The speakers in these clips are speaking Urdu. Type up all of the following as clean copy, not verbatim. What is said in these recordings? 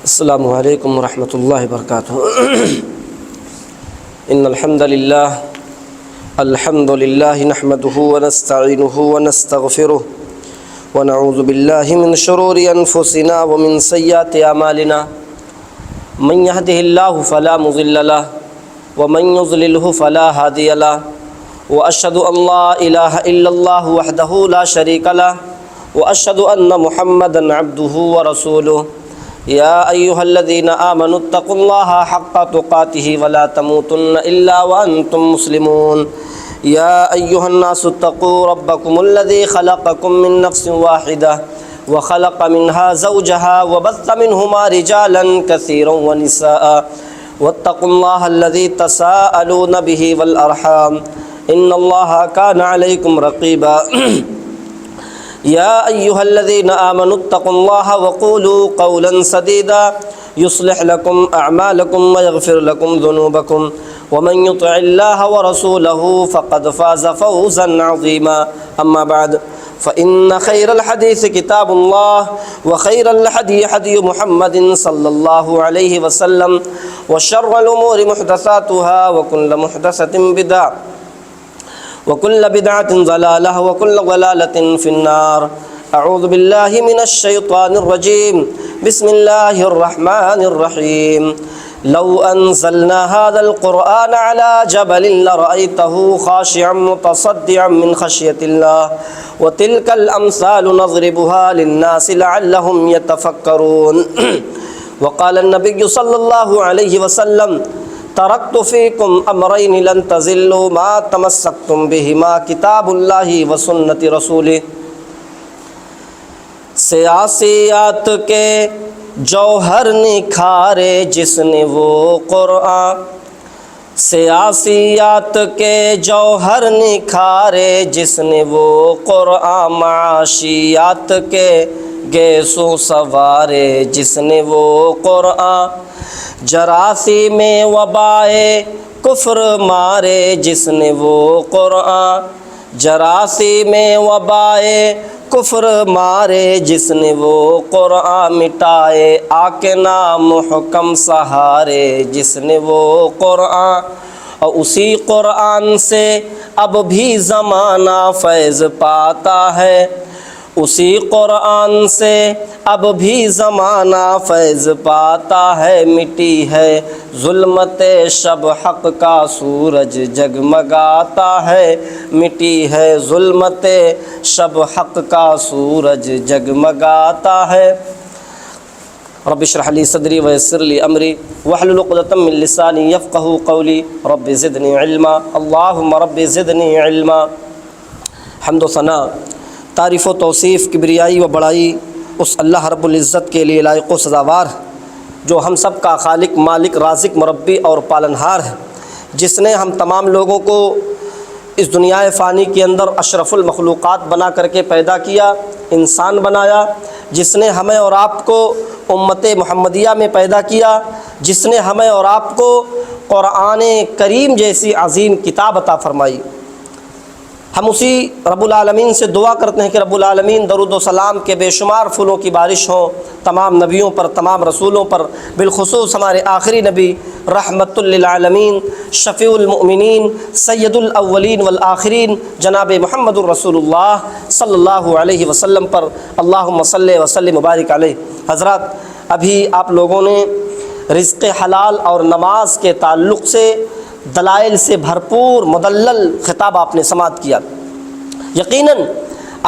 السلام علیکم ورحمۃ اللہ وبرکاتہ۔ ان الحمد للہ نحمده ونستعینه ونستغفره ونعوذ باللہ من شرور انفسنا ومن سیئات اعمالنا من يهده اللہ فلا مضل له ومن يضلله فلا هادی له واشهد ان لا الہ الا اللہ وحدہ لا شریک له واشهد ان محمدا عبدہ ورسولہ یا ایہا الذین آمنوا اتقوا اللہ حق تقاته ولا تموتن الا وانتم مسلمون یا ایہا الناس اتقوا ربکم الذی خلقکم من نفس واحدہ وخلق منها زوجها وبث منہما رجالا کثیرا ونساء واتقوا اللہ الذی تساءلون به والارحام ان اللہ کان علیکم رقیبا یا ایہا الذین آمنوا اتقوا اللہ وقولوا قولا سدیدا یصلح لکم اعمالکم ویغفر لکم ذنوبکم ومن یطع اللہ ورسولہ فقد فاز فوزا عظیما اما بعد فإن خیر الحدیث کتاب اللہ وخیر الحدی حدی محمد صلی اللہ علیہ وسلم وشر الامور محدثاتها وکل محدثۃ بدعہ وكل بدعة ضلالة وكل ضلالة في النار اعوذ باللہ من الشیطان الرجیم بسم اللہ الرحمن الرحیم لو انزلنا هذا القرآن على جبل لرأيته خاشعا متصدعا من خشية الله وتلك الأمثال نضربها للناس لعلهم يتفكرون وقال النبي صلى الله عليه وسلم ترکت فیکم امرین لن تضلوا ما تمسکتم بہما کتاب اللہ و سنت رسولہ۔ سیاسیات کے جوہر نکھارے جس نے وہ قرآن، سیاسیات کے جوہر نکھارے جس نے وہ قرآن، معاشیات کے گیسو سوارے جس نے وہ قرآن، جراثیم میں وبائے کفر مارے جس نے وہ قرآن، جراثیم میں وبائے کفر مارے جس نے وہ قرآن، مٹائے آکے نام حکم سہارے جس نے وہ قرآن، اور اسی قرآن سے اب بھی زمانہ فیض پاتا ہے، اسی قرآن سے اب بھی زمانہ فیض پاتا ہے، مٹی ہے ظلمت شب حق کا سورج جگمگاتا ہے، مٹی ہے ظلمت شب حق کا سورج جگمگاتا ہے۔ رب اشرح لی صدری ویسر لی امری واحلل عقدۃ من لسانی یفقہوا قولی رب زدنی علما اللہم رب زدنی علما۔ حمد و ثنا، تعریف و توصیف، کبریائی و بڑائی اس اللہ رب العزت کے لیے لائق و سزاوار جو ہم سب کا خالق، مالک، رازق، مربی اور پالنہار ہے، جس نے ہم تمام لوگوں کو اس دنیا فانی کے اندر اشرف المخلوقات بنا کر کے پیدا کیا، انسان بنایا، جس نے ہمیں اور آپ کو امت محمدیہ میں پیدا کیا، جس نے ہمیں اور آپ کو قرآن کریم جیسی عظیم کتاب عطا فرمائی۔ ہم اسی رب العالمین سے دعا کرتے ہیں کہ رب العالمین درود و سلام کے بے شمار پھولوں کی بارش ہوں تمام نبیوں پر، تمام رسولوں پر، بالخصوص ہمارے آخری نبی رحمت للعالمین، شفیع المؤمنین، سید الاولین والآخرین، جناب محمد الرسول اللہ صلی اللہ علیہ وسلم پر، اللہم صلی وسلم مبارک علیہ۔ حضرات، ابھی آپ لوگوں نے رزق حلال اور نماز کے تعلق سے دلائل سے بھرپور مدلل خطاب آپ نے سماعت کیا۔ یقیناً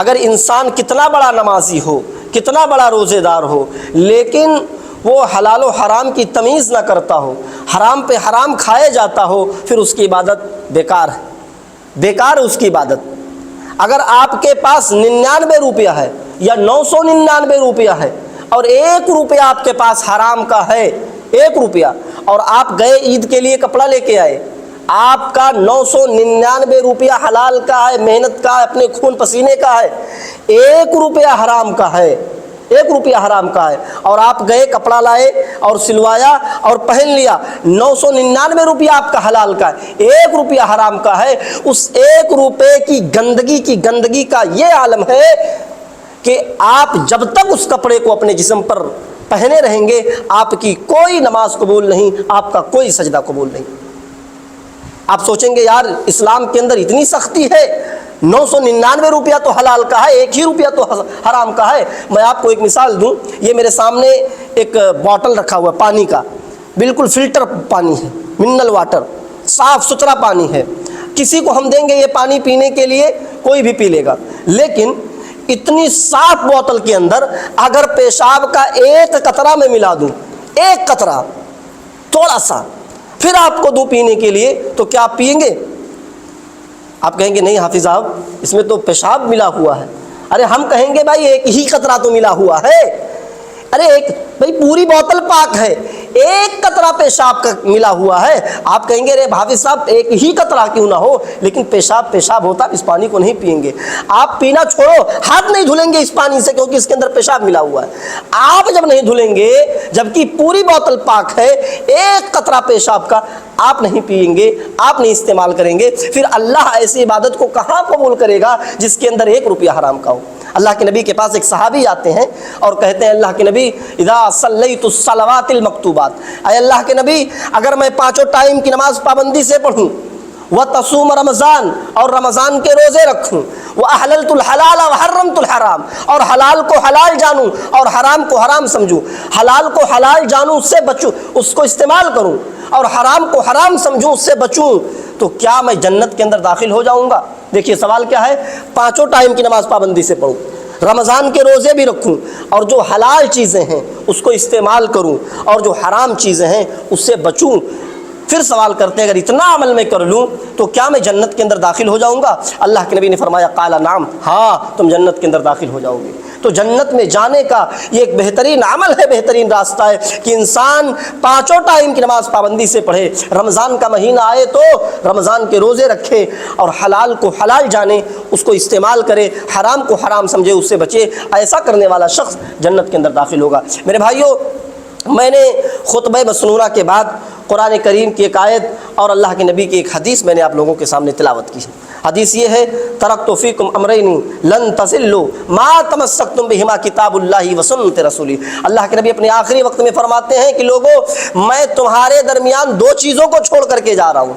اگر انسان کتنا بڑا نمازی ہو، کتنا بڑا روزے دار ہو، لیکن وہ حلال و حرام کی تمیز نہ کرتا ہو، حرام پہ حرام کھائے جاتا ہو، پھر اس کی عبادت بیکار ہے، بیکار ہے اس کی عبادت۔ اگر آپ کے پاس 99 روپیہ ہے یا 999 روپیہ ہے اور 1 روپیہ آپ کے پاس حرام کا ہے، 1 روپیہ، اور آپ گئے عید کے لیے کپڑا لے کے آئے، آپ کا 999 روپیہ حلال کا ہے، محنت کا ہے، اپنے خون پسینے کا ہے، 1 روپیہ حرام کا ہے، 1 روپیہ حرام کا ہے، اور آپ گئے کپڑا لائے اور سلوایا اور پہن لیا، 999 روپیہ آپ کا حلال کا ہے، 1 روپیہ حرام کا ہے۔ اس 1 روپے کی گندگی کا یہ عالم ہے کہ آپ جب تک اس کپڑے کو اپنے جسم پر پہنے رہیں گے آپ کی کوئی نماز قبول نہیں، آپ کا کوئی سجدہ قبول نہیں۔ آپ سوچیں گے یار اسلام کے اندر اتنی سختی ہے، 999 روپیہ تو حلال کا ہے، 1 ہی روپیہ تو حرام کا ہے۔ میں آپ کو ایک مثال دوں، یہ میرے سامنے ایک بوتل رکھا ہوا ہے پانی کا، بالکل فلٹر پانی ہے، منرل واٹر، صاف ستھرا پانی ہے۔ کسی کو ہم دیں گے یہ پانی پینے کے لیے، کوئی بھی پی لے گا، لیکن اتنی صاف بوتل کے اندر اگر پیشاب کا ایک قطرہ میں ملا دوں، ایک قطرہ تھوڑا سا، پھر آپ کو دوں پینے کے لیے، تو کیا آپ پیئیں گے؟ آپ کہیں گے نہیں حافظ صاحب اس میں تو پیشاب ملا ہوا ہے۔ ارے ہم کہیں گے بھائی ایک ہی قطرہ تو ملا ہوا ہے، ارے ایک بھائی پوری بوتل پاک ہے، ایک قطرہ پیشاب کا ملا ہوا ہے۔ آپ کہیں گے ارے حافظ صاحب ایک ہی قطرہ کیوں نہ ہو، لیکن پیشاب ہوتا، اس پانی کو نہیں پئیں گے۔ آپ پینا چھوڑو، ہاتھ نہیں دھلیں گے اس پانی سے کیونکہ اس کے اندر پیشاب ملا ہوا ہے۔ آپ جب نہیں دھلیں گے، جبکہ پوری بوتل پاک ہے، ایک قطرہ پیشاب کا آپ نہیں پئیں گے، آپ نہیں استعمال کریں گے، پھر اللہ ایسی عبادت کو کہاں قبول کرے گا جس کے اندر 1 روپیہ حرام کا ہو؟ اللہ کے نبی کے پاس ایک صحابی آتے ہیں اور کہتے ہیں اللہ کے نبی اذا صلیت الصلوات المکتوبات، اے اللہ کے نبی اگر میں 5 ٹائم کی نماز پابندی سے پڑھوں، وتصوم رمضان اور رمضان کے روزے رکھوں، واحللت الحلال وحرمت الحرام اور حلال کو حلال جانوں اور حرام کو حرام سمجھوں، حلال کو حلال جانوں اس سے بچوں، اس کو استعمال کروں، اور حرام کو حرام سمجھوں اس سے بچوں، تو کیا میں جنت کے اندر داخل ہو جاؤں گا؟ دیکھیے سوال کیا ہے، 5 ٹائم کی نماز پابندی سے پڑھوں، رمضان کے روزے بھی رکھوں، اور جو حلال چیزیں ہیں اس کو استعمال کروں، اور جو حرام چیزیں ہیں اس سے بچوں۔ پھر سوال کرتے ہیں اگر اتنا عمل میں کر لوں تو کیا میں جنت کے اندر داخل ہو جاؤں گا؟ اللہ کے نبی نے فرمایا قال نعم، ہاں تم جنت کے اندر داخل ہو جاؤ گے۔ تو جنت میں جانے کا یہ ایک بہترین عمل ہے، بہترین راستہ ہے کہ انسان 5 ٹائم کی نماز پابندی سے پڑھے، رمضان کا مہینہ آئے تو رمضان کے روزے رکھے، اور حلال کو حلال جانے، اس کو استعمال کرے، حرام کو حرام سمجھے، اس سے بچے۔ ایسا کرنے والا شخص جنت کے اندر داخل ہوگا۔ میرے بھائیوں، میں نے خطبہ مسنونہ کے بعد قرآن کریم کی ایک آیت اور اللہ کے نبی کی ایک حدیث میں نے آپ لوگوں کے سامنے تلاوت کی ہے۔ حدیث یہ ہے ترکت فیکم امرین لن تضلوا ما تمسکتم بہما کتاب اللہ و سنت رسولی۔ اللہ کے نبی اپنے آخری وقت میں فرماتے ہیں کہ لوگوں میں تمہارے درمیان 2 چیزوں کو چھوڑ کر کے جا رہا ہوں،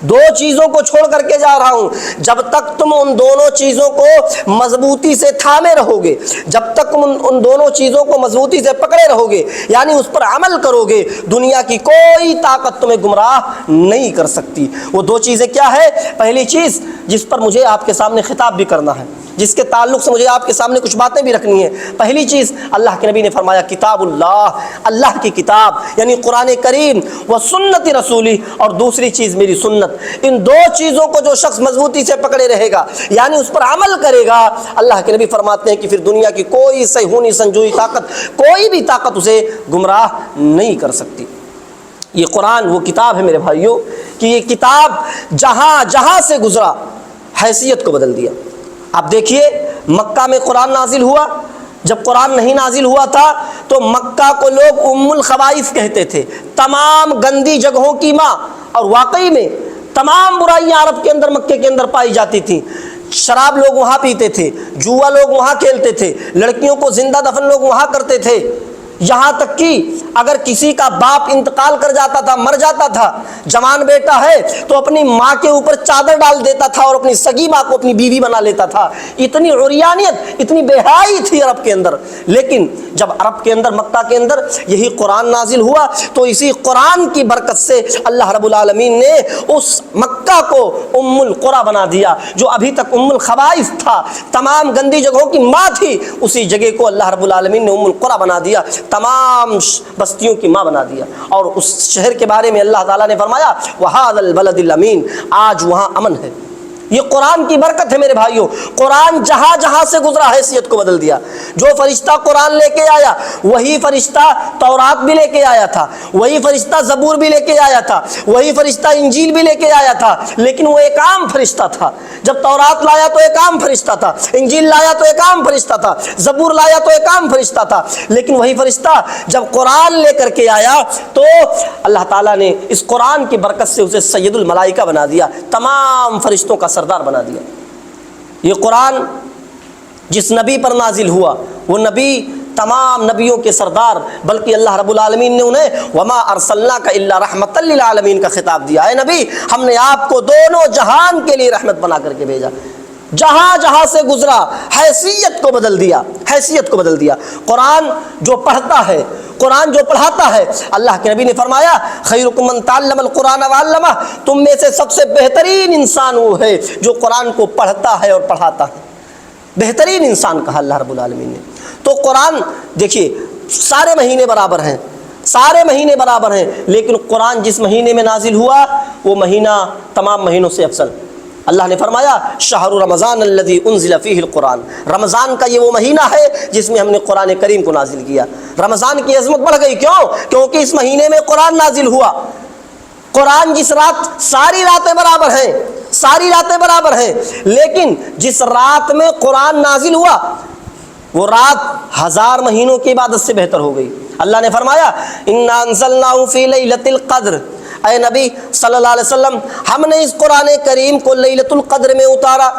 2 چیزوں کو چھوڑ کر کے جا رہا ہوں، جب تک تم ان دونوں چیزوں کو مضبوطی سے تھامے رہو گے، جب تک ان دونوں چیزوں کو مضبوطی سے پکڑے رہو گے، یعنی اس پر عمل کرو گے، دنیا کی کوئی طاقت تمہیں گمراہ نہیں کر سکتی۔ وہ 2 چیزیں کیا ہے؟ پہلی چیز جس پر مجھے آپ کے سامنے خطاب بھی کرنا ہے، جس کے تعلق سے مجھے آپ کے سامنے کچھ باتیں بھی رکھنی ہیں، پہلی چیز اللہ کے نبی نے فرمایا کتاب اللہ، اللہ کی کتاب یعنی قرآن کریم، و سنت رسولی، اور دوسری چیز میری سنت۔ ان 2 چیزوں کو جو شخص مضبوطی سے پکڑے رہے گا، یعنی اس پر عمل کرے گا، اللہ کے نبی فرماتے ہیں کہ پھر دنیا کی کوئی صیہونی سنجوئی طاقت، کوئی بھی طاقت اسے گمراہ نہیں کر سکتی۔ یہ قرآن وہ کتاب ہے میرے بھائیوں کہ یہ کتاب جہاں جہاں سے گزرا حیثیت کو بدل دیا۔ آپ دیکھیے مکہ میں قرآن نازل ہوا، جب قرآن نہیں نازل ہوا تھا تو مکہ کو لوگ ام الخبائث کہتے تھے، تمام گندی جگہوں کی ماں، اور واقعی میں تمام برائیاں عرب کے اندر، مکے کے اندر پائی جاتی تھیں۔ شراب لوگ وہاں پیتے تھے، جوا لوگ وہاں کھیلتے تھے، لڑکیوں کو زندہ دفن لوگ وہاں کرتے تھے، یہاں تک کہ اگر کسی کا باپ انتقال کر جاتا تھا، مر جاتا تھا، جوان بیٹا ہے تو اپنی ماں کے اوپر چادر ڈال دیتا تھا اور اپنی سگی ماں کو اپنی بیوی بنا لیتا تھا۔ اتنی عریانیت، اتنی بے حیائی تھی عرب کے اندر۔ لیکن جب عرب کے اندر، مکہ کے اندر یہی قرآن نازل ہوا تو اسی قرآن کی برکت سے اللہ رب العالمین نے اس مکہ کو ام القری بنا دیا، جو ابھی تک ام الخبائث تھا، تمام گندی جگہوں کی ماں تھی، اسی جگہ کو اللہ رب العالمین نے ام القری بنا دیا، تمام بستیوں کی ماں بنا دیا۔ اور اس شہر کے بارے میں اللہ تعالیٰ نے فرمایا وَهَذَا الْبَلَدِ الْأَمِينَ، آج وہاں امن ہے۔ یہ قرآن کی برکت ہے میرے بھائیوں، قرآن جہاں جہاں سے گزرا حیثیت کو بدل دیا۔ جو فرشتہ قرآن لے کے آیا وہی فرشتہ تورات بھی لے کے آیا تھا، وہی فرشتہ زبور بھی لے کے آیا تھا، وہی فرشتہ انجیل بھی لے کے آیا تھا، لیکن وہ ایک عام فرشتہ تھا۔ جب تورات لایا تو ایک عام فرشتہ تھا، انجیل لایا تو ایک عام فرشتہ تھا، زبور لایا تو ایک عام فرشتہ تھا، لیکن وہی فرشتہ جب قرآن لے کر کے آیا تو اللہ تعالیٰ نے اس قرآن کی برکت سے اسے سید الملائکہ بنا دیا، تمام فرشتوں کا سردار بنا دیا۔ یہ قرآن جس نبی پر نازل ہوا وہ نبی تمام نبیوں کے سردار، بلکہ اللہ رب العالمین نے انہیں وما ارسلناک الا رحمۃ للعالمین کا خطاب دیا۔ اے نبی، ہم نے آپ کو دونوں جہان کے لیے رحمت بنا کر کے بھیجا، جہاں جہاں سے گزرا حیثیت کو بدل دیا، حیثیت کو بدل دیا۔ قرآن جو پڑھتا ہے، قرآن جو پڑھاتا ہے، اللہ کے نبی نے فرمایا خیرکم من تعلم القرآن وعلمہ، تم میں سے سب سے بہترین انسان وہ ہے جو قرآن کو پڑھتا ہے اور پڑھاتا ہے۔ بہترین انسان کہا اللہ رب العالمین نے۔ تو قرآن دیکھیے سارے مہینے برابر ہیں، سارے مہینے برابر ہیں، لیکن قرآن جس مہینے میں نازل ہوا وہ مہینہ تمام مہینوں سے افضل۔ اللہ نے فرمایا شہر رمضان الذی انزل فیہ القرآن، رمضان کا یہ وہ مہینہ ہے جس میں ہم نے قرآن کریم کو نازل کیا۔ رمضان کی عظمت بڑھ گئی، کیوں؟ کیونکہ اس مہینے میں قرآن نازل ہوا۔ قرآن جس رات، ساری راتیں برابر ہیں، ساری راتیں برابر ہیں، لیکن جس رات میں قرآن نازل ہوا وہ رات 1000 مہینوں کی عبادت سے بہتر ہو گئی۔ اللہ نے فرمایا انا انزلناہ فی لیلۃ القدر، اے نبی صلی اللہ علیہ وسلم، ہم نے اس قرآن کریم کو لیلۃ القدر میں اتارا۔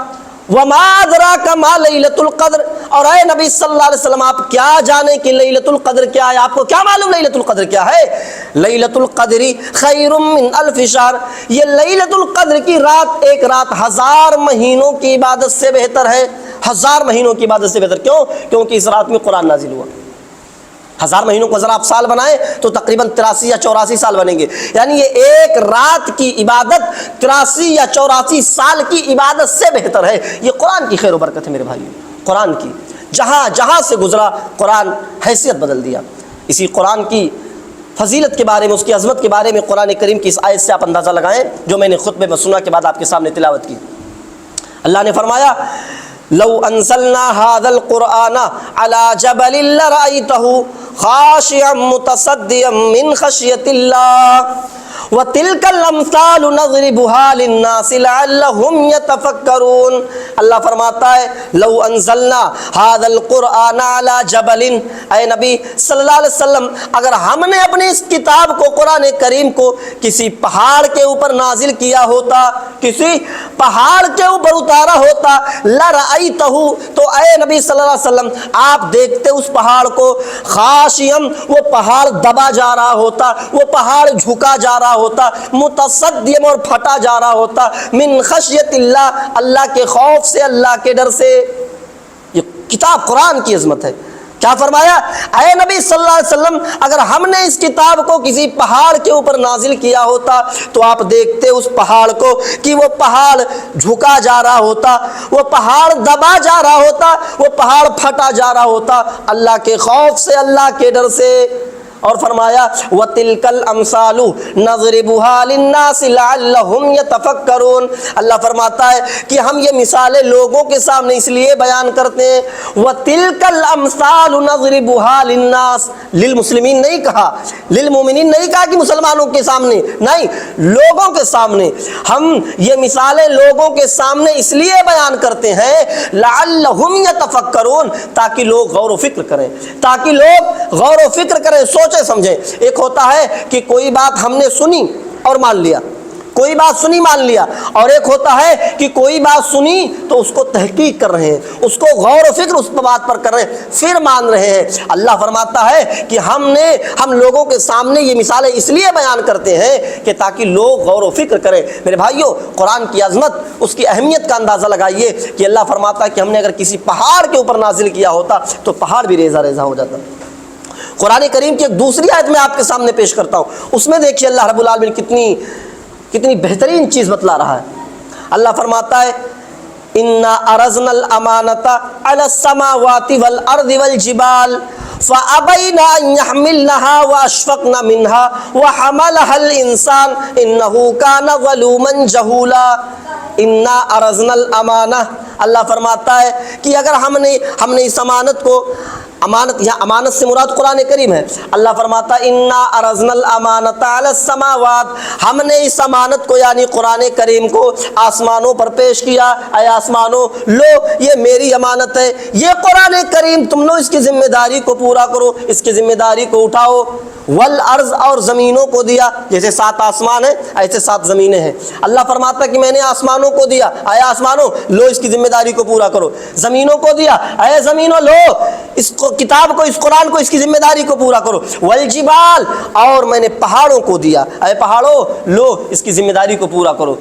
وما ادراک ما لیلۃ القدر، اور اے نبی صلی اللہ علیہ وسلم آپ کیا جانیں کہ لیلۃ القدر کیا ہے؟ آپ کو کیا معلوم لیلۃ القدر کیا ہے؟ لیلۃ القدر خیر من الف شہر، یہ لیلۃ القدر کی رات ایک رات 1000 مہینوں کی عبادت سے بہتر ہے، 1000 مہینوں کی عبادت سے بہتر۔ کیوں؟ کیونکہ اس رات میں قرآن نازل ہوا۔ 1000 مہینوں کو ذرا آپ سال بنائیں تو تقریباً 83 یا 84 سال بنیں گے، یعنی یہ ایک رات کی عبادت 83 یا 84 سال کی عبادت سے بہتر ہے۔ یہ قرآن کی خیر و برکت ہے میرے بھائیو، قرآن کی جہاں جہاں سے گزرا قرآن حیثیت بدل دیا۔ اسی قرآن کی فضیلت کے بارے میں، اس کی عظمت کے بارے میں قرآن کریم کی اس آیت سے آپ اندازہ لگائیں جو میں نے خطبے میں سنا کے بعد آپ کے سامنے تلاوت کی۔ اللہ نے فرمایا لو انزلنا هذا القرآن على جبل لرأيته خاشعا متصدعا من خشية الله وَتِلْكَ الْأَمْثَالُ نَضْرِبُهَا لِلنَّاسِ لَعَلَّهُمْ يَتَفَكَّرُونَ، اللہ فرماتا ہے لو انزلنا هذا القرآن على جبل، اے نبی صلی اللہ علیہ وسلم اگر ہم نے اپنی اس کتاب کو، قرآن کریم کو کسی پہاڑ کے اوپر نازل کیا ہوتا، کسی پہاڑ کے اوپر اتارا ہوتا، لَرَأَيْتَهُ، تو اے نبی صلی اللہ علیہ وسلم آپ دیکھتے اس پہاڑ کو، خاشعا، وہ پہاڑ دبا جا رہا ہوتا، وہ پہاڑ جھکا جا رہا ہوتا، متصدم اور پھٹا جا رہا ہوتا، من خشیت اللہ، اللہ کے خوف سے، اللہ کے ڈر سے۔ یہ کتاب قرآن کی عظمت ہے۔ کیا فرمایا؟ اے نبی صلی اللہ علیہ وسلم اگر ہم نے اس کتاب کو کسی پہاڑ کے اوپر نازل کیا ہوتا تو آپ دیکھتے اس پہاڑ کو کہ وہ پہاڑ جھکا جا رہا ہوتا، وہ پہاڑ دبا جا رہا ہوتا، وہ پہاڑ پھٹا جا رہا ہوتا، اللہ کے خوف سے، اللہ کے ڈر سے۔ اور فرمایا وَتِلْكَ الْأَمْثَالُ نَضْرِبُهَا لِلنَّاسِ لَعَلَّهُمْ يَتَفَكَّرُونَ، اللہ فرماتا ہے کہ ہم یہ مثالیں لوگوں کے سامنے اس لیے بیان کرتے ہیں، وَتِلْكَ الْأَمْثَالُ نَضْرِبُهَا لِلنَّاسِ، للمسلمین نہیں کہا، للمؤمنین نہیں کہا کہ مسلمانوں کے سامنے، نہیں، لوگوں کے سامنے ہم یہ مثالیں لوگوں کے سامنے اس لیے بیان کرتے ہیں لَعَلَّهُمْ يَتَفَكَّرُونَ، تاکہ لوگ غور و فکر کریں، تاکہ لوگ غور و فکر کریں، سوچیں سمجھیں۔ ایک ہوتا ہے کہ کوئی بات ہم نے سنی اور مان لیا، کوئی بات سنی مان لیا، اور ایک ہوتا ہے کہ کوئی بات سنی تو اس کو تحقیق کر رہے ہیں، اس کو غور و فکر اس بات پر کر رہے ہیں، پھر مان رہے ہیں۔ اللہ فرماتا ہے کہ ہم لوگوں کے سامنے یہ مثالیں اس لیے بیان کرتے ہیں کہ تاکہ لوگ غور و فکر کریں۔ میرے بھائیوں، قرآن کی عظمت، اس کی اہمیت کا اندازہ لگائیے کہ اللہ فرماتا ہے کہ ہم نے اگر کسی پہاڑ کے اوپر نازل کیا ہوتا تو پہاڑ بھی ریزہ ریزہ ہو جاتا۔ قرآن کریم کی ایک دوسری آیت میں آپ کے سامنے پیش کرتا ہوں، اس میں دیکھیے اللہ رب العالمین کتنی بہترین چیز بتلا رہا ہے۔ اللہ فرماتا ہے اِنَّا عَرَضْنَا الْأَمَانَةَ عَلَى السَّمَاوَاتِ وَالْأَرْضِ وَالْجِبَالِ فَأَبَيْنَ أَن يَحْمِلْنَهَا وَأَشْفَقْنَ مِنْهَا وَحَمَلَهَا الْإِنسَانُ إِنَّهُ كَانَ ظَلُومًا جَهُولًا۔ اِنَّا عَرَضْنَا الْأَمَانَةَ، اللہ فرماتا ہے کہ اگر ہم نے اس امانت کو، امانت یا امانت سے مراد قرآن کریم ہے، اللہ فرماتا ہے انا عرضنا الامانۃ علی السماوات، ہم نے اس امانت کو یعنی قرآن کریم کو آسمانوں پر پیش کیا۔ اے آسمانوں، لو یہ میری امانت ہے، یہ قرآن کریم تم لوگ اس کی ذمہ داری کو پورا کرو، اس کی ذمہ داری کو اٹھاؤ۔ والارض، اور زمینوں کو دیا، جیسے 7 آسمان ہیں ایسے 7 زمینیں ہیں۔ اللہ فرماتا ہے کہ میں نے آسمانوں کو دیا، اے آسمانوں لو اس کی ذمہ داری کو پورا کرو۔ زمینوں کو دیا، اے زمینوں لو اس کو کتاب کو، اس قرآن کو، اس کی ذمہ داری کو پورا کرو۔ والجبال، اور میں نے پہاڑوں کو دیا، اے پہاڑوں لو اس کی ذمہ داری کو پورا کرو۔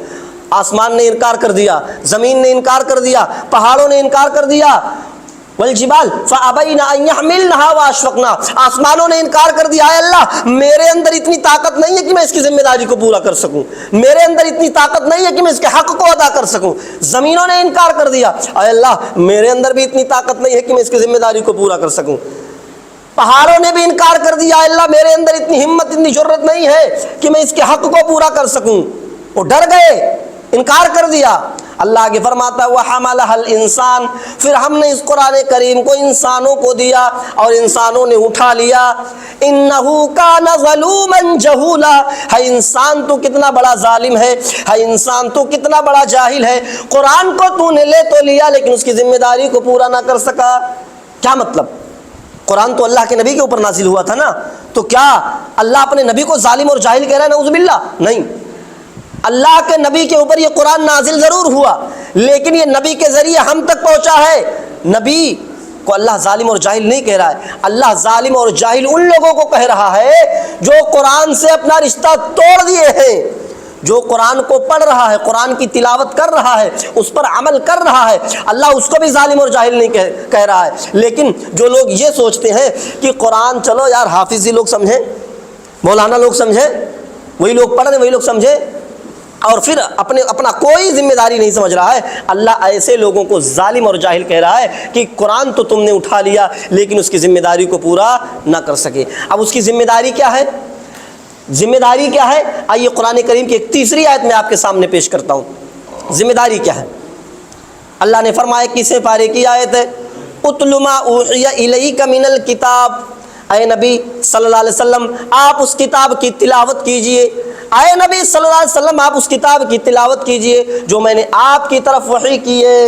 آسمان نے انکار کر دیا، زمین نے انکار کر دیا، پہاڑوں نے انکار کر دیا۔ والجبال فابین ان یحملنها واشفقنا، آسمانوں نے انکار کر دیا، اے اللہ میرے اندر اتنی طاقت نہیں ہے کہ میں اس کی ذمہ داری کو پورا کر سکوں، میرے اندر اتنی طاقت نہیں ہے کہ میں اس کے حق کو ادا کر سکوں۔ زمینوں نے انکار کر دیا، اے اللہ میرے اندر بھی اتنی طاقت نہیں ہے کہ میں اس کی ذمہ داری کو پورا کر سکوں۔ پہاڑوں نے بھی انکار کر دیا، اے اللہ میرے اندر اتنی ہمت، اتنی جرأت نہیں ہے کہ میں اس کے حق کو پورا کر سکوں۔ وہ ڈر گئے، انکار کر دیا۔ اللہ آگے فرماتا ہے وَحَمَلَهَا الْإِنسان، پھر ہم نے اس قرآن کریم کو انسانوں کو دیا اور انسانوں نے اٹھا لیا۔ إِنَّهُ كَانَ ظَلُومًا جَهُولًا، ہے انسان تو کتنا بڑا ظالم ہے، ہے انسان تو کتنا بڑا جاہل ہے، قرآن کو تو نے لے تو لیا لیکن اس کی ذمہ داری کو پورا نہ کر سکا۔ کیا مطلب؟ قرآن تو اللہ کے نبی کے اوپر نازل ہوا تھا نا، تو کیا اللہ اپنے نبی کو ظالم اور جاہل کہہ رہا ہے؟ نعوذ باللہ، نہیں۔ اللہ کے نبی کے اوپر یہ قرآن نازل ضرور ہوا لیکن یہ نبی کے ذریعے ہم تک پہنچا ہے۔ نبی کو اللہ ظالم اور جاہل نہیں کہہ رہا ہے، اللہ ظالم اور جاہل ان لوگوں کو کہہ رہا ہے جو قرآن سے اپنا رشتہ توڑ دیے ہیں، جو قرآن کو پڑھ رہا ہے، قرآن کی تلاوت کر رہا ہے، اس پر عمل کر رہا ہے، اللہ اس کو بھی ظالم اور جاہل نہیں کہہ رہا ہے۔ لیکن جو لوگ یہ سوچتے ہیں کہ قرآن چلو یار حافظی لوگ سمجھیں، مولانا لوگ سمجھیں، وہی لوگ پڑھ رہے ہیں وہی لوگ سمجھیں، اور پھر اپنا کوئی ذمہ داری نہیں سمجھ رہا ہے، اللہ ایسے لوگوں کو ظالم اور جاہل کہہ رہا ہے کہ قرآن تو تم نے اٹھا لیا لیکن اس کی ذمہ داری کو پورا نہ کر سکے۔ اب اس کی ذمہ داری کیا ہے؟ ذمہ داری کیا ہے؟ آئیے قرآن کریم کی ایک تیسری آیت میں آپ کے سامنے پیش کرتا ہوں۔ ذمہ داری کیا ہے؟ اللہ نے فرمایا، کسے پارے کی آیت ہے؟ اتل ما اوحی الیک من الکتاب، اے نبی صلی اللہ علیہ وسلم آپ اس کتاب کی تلاوت کیجئے، اے نبی صلی اللہ علیہ وسلم آپ اس کتاب کی تلاوت کیجئے جو میں نے آپ کی طرف وحی کی ہے۔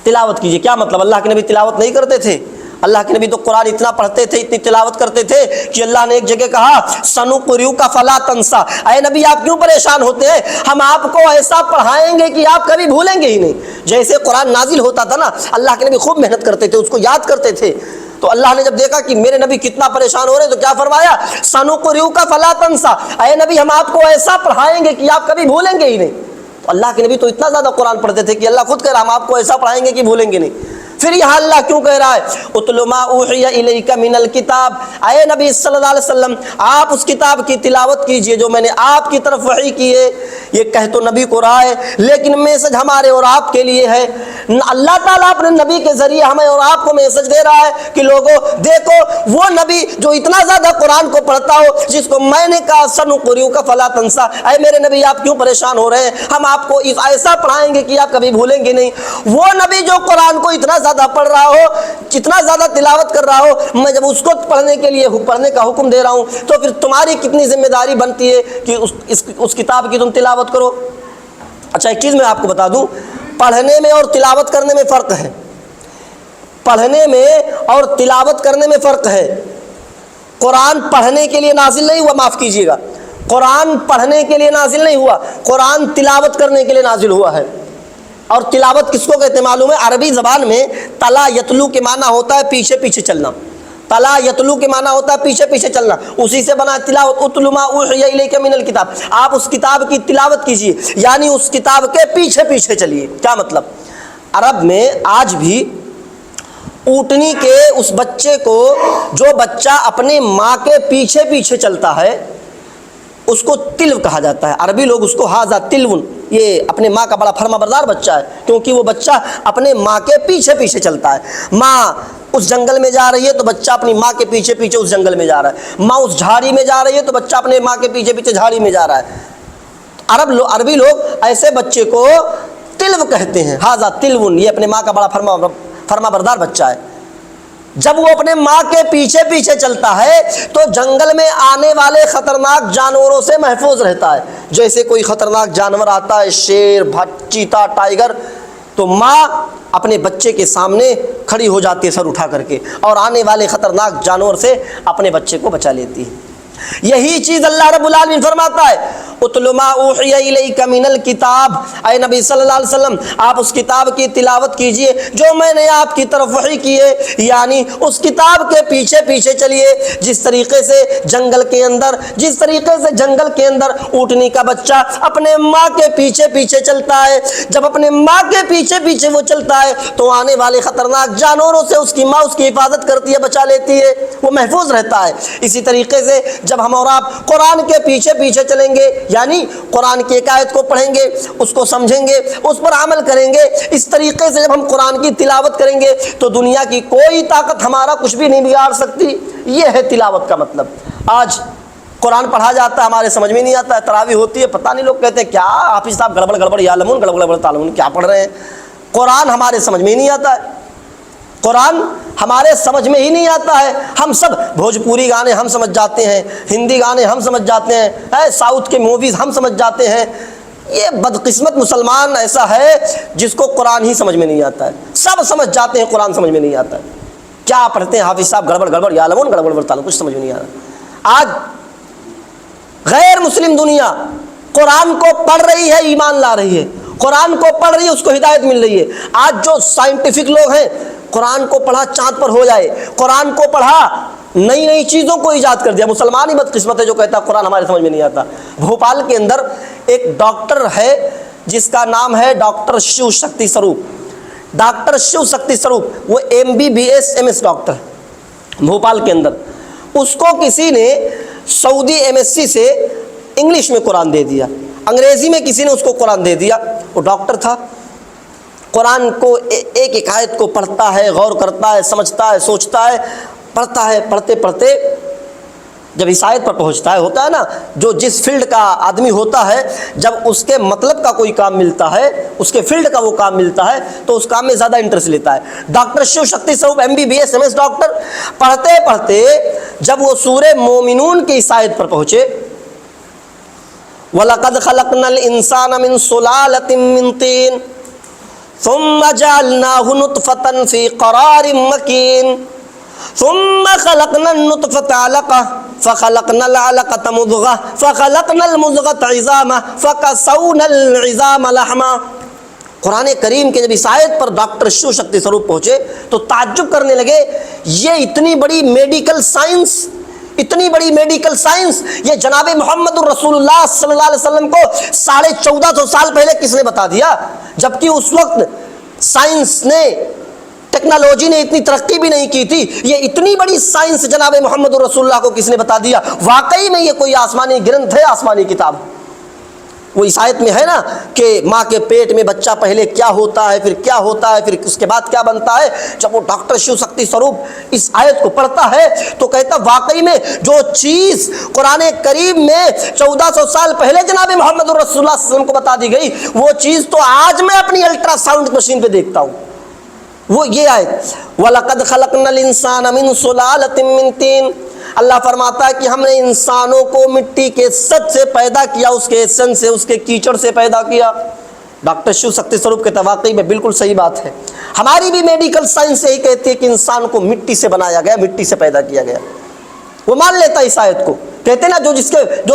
تلاوت کیجئے کیا مطلب؟ اللہ کے نبی تلاوت نہیں کرتے تھے؟ اللہ کے نبی تو قرآن اتنا پڑھتے تھے، اتنی تلاوت کرتے تھے کہ اللہ نے ایک جگہ کہا سنقرئک فلا تنسا، اے نبی آپ کیوں پریشان ہوتے ہیں، ہم آپ کو ایسا پڑھائیں گے کہ آپ کبھی بھولیں گے ہی نہیں۔ جیسے قرآن نازل ہوتا تھا نا، اللہ کے نبی خوب محنت کرتے تھے، اس کو یاد کرتے تھے۔ تو اللہ نے جب دیکھا کہ میرے نبی کتنا پریشان ہو رہے ہیں تو کیا فرمایا؟ سنقرئک فلا تنسا، اے نبی ہم آپ کو ایسا پڑھائیں گے کہ آپ کبھی بھولیں گے ہی نہیں۔ تو اللہ کے نبی تو اتنا زیادہ قرآن پڑھتے تھے کہ اللہ خود کہہ رہا ہم آپ کو ایسا پڑھائیں گے کہ بھولیں گے نہیں۔ پھر یہاں اللہ کیوں کہہ رہا ہے اتل ما اوحی الیک من الکتاب، اے نبی صلی اللہ علیہ وسلم آپ اس کتاب کی تلاوت کیجئے جو میں نے آپ کی طرف وحی کی ہے۔ یہ کہہ تو نبی کو رہا ہے لیکن میسج ہمارے اور آپ کے لیے ہے۔ اللہ تعالیٰ اپنے نبی کے ذریعے ہمیں اور آپ کو میسج دے رہا ہے کہ لوگوں دیکھو وہ نبی جو اتنا زیادہ قرآن کو پڑھتا ہو، جس کو میں نے کہا سنقرئک فلا تنسا، اے میرے نبی آپ کیوں پریشان ہو رہے ہیں، ہم آپ کو ایسا پڑھائیں گے کہ آپ کبھی بھولیں گے نہیں۔ وہ نبی جو قرآن کو اتنا زیادہ پڑھ رہا ہو، جتنا زیادہ تلاوت کر رہا ہو، میں جب اس کو پڑھنے کا حکم دے رہا ہوں تو پھر تمہاری کتنی ذمہ داری بنتی ہے کہ اس کتاب کی تم تلاوت کرو۔ اچھا ایک چیز میں آپ کو بتا دوں، پڑھنے میں اور تلاوت کرنے میں فرق ہے۔ پڑھنے میں اور تلاوت کرنے میں فرق ہے۔ قرآن پڑھنے کے لیے نازل نہیں ہوا، معاف کیجیے گا، قرآن پڑھنے کے لیے نازل نہیں ہوا، قرآن تلاوت کرنے کے لیے نازل ہوا ہے۔ اور تلاوت کس کو کہتے ہیں معلوم ہے؟ عربی زبان میں تلا یتلو کے معنی ہوتا ہے پیچھے پیچھے چلنا، تلا یتلو کے معنی ہوتا ہے پیچھے پیچھے چلنا، اسی سے بنا تلاوت۔ اتل ما اوحی الیک من الکتاب، آپ اس کتاب کی تلاوت کیجئے یعنی اس کتاب کے پیچھے پیچھے چلیے۔ کیا مطلب؟ عرب میں آج بھی اونٹنی کے اس بچے کو، جو بچہ اپنے ماں کے پیچھے پیچھے چلتا ہے اس کو تلو کہا جاتا ہے۔ عربی لوگ اس کو ہاذا تلون، یہ اپنے ماں کا بڑا فرما بردار بچہ ہے کیونکہ وہ بچہ اپنے ماں کے پیچھے پیچھے چلتا ہے۔ ماں اس جنگل میں جا رہی ہے تو بچہ اپنی ماں کے پیچھے پیچھے اس جنگل میں جا رہا ہے، ماں اس جھاڑی میں جا رہی ہے تو بچہ اپنے ماں کے پیچھے پیچھے جھاڑی میں جا رہا ہے۔ عربی لوگ ایسے بچے کو تلو کہتے ہیں، ہاذا تلون، یہ اپنے ماں کا بڑا فرما بردار بچہ ہے۔ جب وہ اپنے ماں کے پیچھے پیچھے چلتا ہے تو جنگل میں آنے والے خطرناک جانوروں سے محفوظ رہتا ہے۔ جیسے کوئی خطرناک جانور آتا ہے، شیر، چیتا، ٹائیگر، تو ماں اپنے بچے کے سامنے کھڑی ہو جاتی ہے سر اٹھا کر کے، اور آنے والے خطرناک جانور سے اپنے بچے کو بچا لیتی ہے۔ یہی چیز اللہ رب العالمین فرماتا ہے اتل ما اوحی الیک من الکتاب، اے نبی صلی اللہ علیہ وسلم آپ اس کتاب کی تلاوت کیجئے جو میں نے آپ کی طرف وحی کی ہے، یعنی اس کتاب کے پیچھے پیچھے چلیے۔ جس طریقے سے جنگل کے اندر اونٹنی کا بچہ اپنے ماں کے پیچھے پیچھے چلتا ہے، جب اپنے ماں کے پیچھے پیچھے وہ چلتا ہے تو آنے والے خطرناک جانوروں سے اس کی ماں اس کی حفاظت کرتی ہے، بچا لیتی ہے، وہ محفوظ رہتا ہے۔ اسی طریقے سے جب ہم اور آپ قرآن کے پیچھے پیچھے چلیں گے، یعنی قرآن کی ایک آیت کو پڑھیں گے، اس کو سمجھیں گے، اس پر عمل کریں گے، اس طریقے سے جب ہم قرآن کی تلاوت کریں گے تو دنیا کی کوئی طاقت ہمارا کچھ بھی نہیں بگاڑ سکتی۔ یہ ہے تلاوت کا مطلب۔ آج قرآن پڑھا جاتا ہے، ہمارے سمجھ میں نہیں آتا ہے، تراویح ہوتی ہے، پتہ نہیں لوگ کہتے ہیں کیا حافظ صاحب گڑبڑ یعلمون گڑبڑ تعلمون کیا پڑھ رہے ہیں۔ قرآن ہمارے سمجھ میں ہی نہیں آتا ہے، قرآن ہمارے سمجھ میں ہی نہیں آتا ہے۔ ہم سب بھوجپوری گانے ہم سمجھ جاتے ہیں، ہندی گانے ہم سمجھ جاتے ہیں، ساؤتھ کے موویز ہم سمجھ جاتے ہیں۔ یہ بدقسمت مسلمان ایسا ہے جس کو قرآن ہی سمجھ میں نہیں آتا ہے، سب سمجھ جاتے ہیں، قرآن سمجھ میں نہیں آتا ہے۔ کیا پڑھتے ہیں حافظ صاحب گڑبڑ یعلمون گڑبڑ تعلمون، کچھ سمجھ میں نہیں آ رہا۔ آج غیر مسلم دنیا قرآن کو پڑھ رہی ہے، ایمان لا رہی ہے، قرآن کو پڑھ رہی ہے، اس کو ہدایت مل رہی ہے۔ آج جو سائنٹیفک لوگ ہیں، قرآن کو پڑھا چاند پر ہو جائے، قرآن کو پڑھا نئی نئی چیزوں کو ایجاد کر دیا۔ مسلمان ہی بدقسمت ہے جو کہتا ہے قرآن ہمارے سمجھ میں نہیں آتا۔ بھوپال کے اندر ایک ڈاکٹر ہے جس کا نام ہے ڈاکٹر شیو شکتی سروپ، ڈاکٹر شیو شکتی سروپ، وہ MBBS MS ڈاکٹر ہے بھوپال کے اندر۔ اس کو کسی نے سعودی MSc سے انگلش میں قرآن دے دیا، انگریزی میں کسی نے اس کو قرآن دے دیا۔ وہ ڈاکٹر تھا، قرآن کو ایک ایک آیت کو پڑھتا ہے، غور کرتا ہے، سمجھتا ہے، سوچتا ہے، پڑھتا ہے، پڑھتے پڑھتے جب اس آیت پر پہنچتا ہے، ہوتا ہے نا جو جس فیلڈ کا آدمی ہوتا ہے، جب اس کے مطلب کا کوئی کام ملتا ہے، اس کے فیلڈ کا وہ کام ملتا ہے تو اس کام میں زیادہ انٹرسٹ لیتا ہے۔ ڈاکٹر شیو شکتی سروپ MBBS MS ڈاکٹر پڑھتے پڑھتے جب وہ سورہ مومنون کی اس آیت پر پہنچے، وَلَقَدْ خَلَقْنَا الْإِنسَانَ مِنْ صُلَالَةٍ مِّن طِينٍ ثُمَّ جَعَلْنَاهُ نُطْفَةً فِي قَرَارٍ مَّكِينٍ ثُمَّ خَلَقْنَا النُّطْفَةَ عَلَقَةً فَخَلَقْنَا الْعَلَقَةَ مُضْغَةً فَخَلَقْنَا الْمُضْغَةَ عِظَامًا فَكَسَوْنَا الْعِظَامَ لَحْمًا۔ قرآن کریم کے جب اس آیت پر ڈاکٹر شیو شکتی سروپ پہنچے تو تعجب کرنے لگے، یہ اتنی بڑی میڈیکل سائنس، اتنی بڑی میڈیکل سائنس یہ جناب محمد الرسول اللہ صلی اللہ علیہ وسلم کو 1450 سال پہلے کس نے بتا دیا؟ جبکہ اس وقت سائنس نے، ٹیکنالوجی نے اتنی ترقی بھی نہیں کی تھی۔ یہ اتنی بڑی سائنس جناب محمد الرسول اللہ کو کس نے بتا دیا؟ واقعی میں یہ کوئی آسمانی گرنتھ ہے، آسمانی کتاب۔ وہ اس آیت میں ہے نا کہ ماں کے پیٹ میں بچہ پہلے کیا ہوتا ہے، پھر کیا ہوتا ہے، پھر اس کے بعد کیا بنتا ہے۔ جب وہ ڈاکٹر شیو شکتی سروپ اس آیت کو پڑھتا ہے تو کہتا واقعی میں جو چیز قرآن کریم میں 1400 سال پہلے جناب محمد الرسول اللہ صلی اللہ علیہ وسلم کو بتا دی گئی، وہ چیز تو آج میں اپنی الٹرا ساؤنڈ مشین پہ دیکھتا ہوں۔ وہ یہ آیت وَلَقَدْ خَلَقْنَا الْإِنسَانَ مِنْ صُلَالَةٍ مِّن طِينٍ، اللہ فرماتا ہے کہ ہم نے انسانوں کو مٹی کے سد سے پیدا کیا، اس کے سن سے، اس کے کیچڑ سے پیدا کیا۔ ڈاکٹر شیو شکتی سروپ کے واقعی میں بالکل صحیح بات ہے۔ ہماری بھی میڈیکل سائنس یہی کہتی ہے کہ انسان کو مٹی سے بنایا گیا، مٹی سے پیدا کیا گیا۔ وہ مان لیتا ہے اس آیت کو، کہتے ہیں نا جو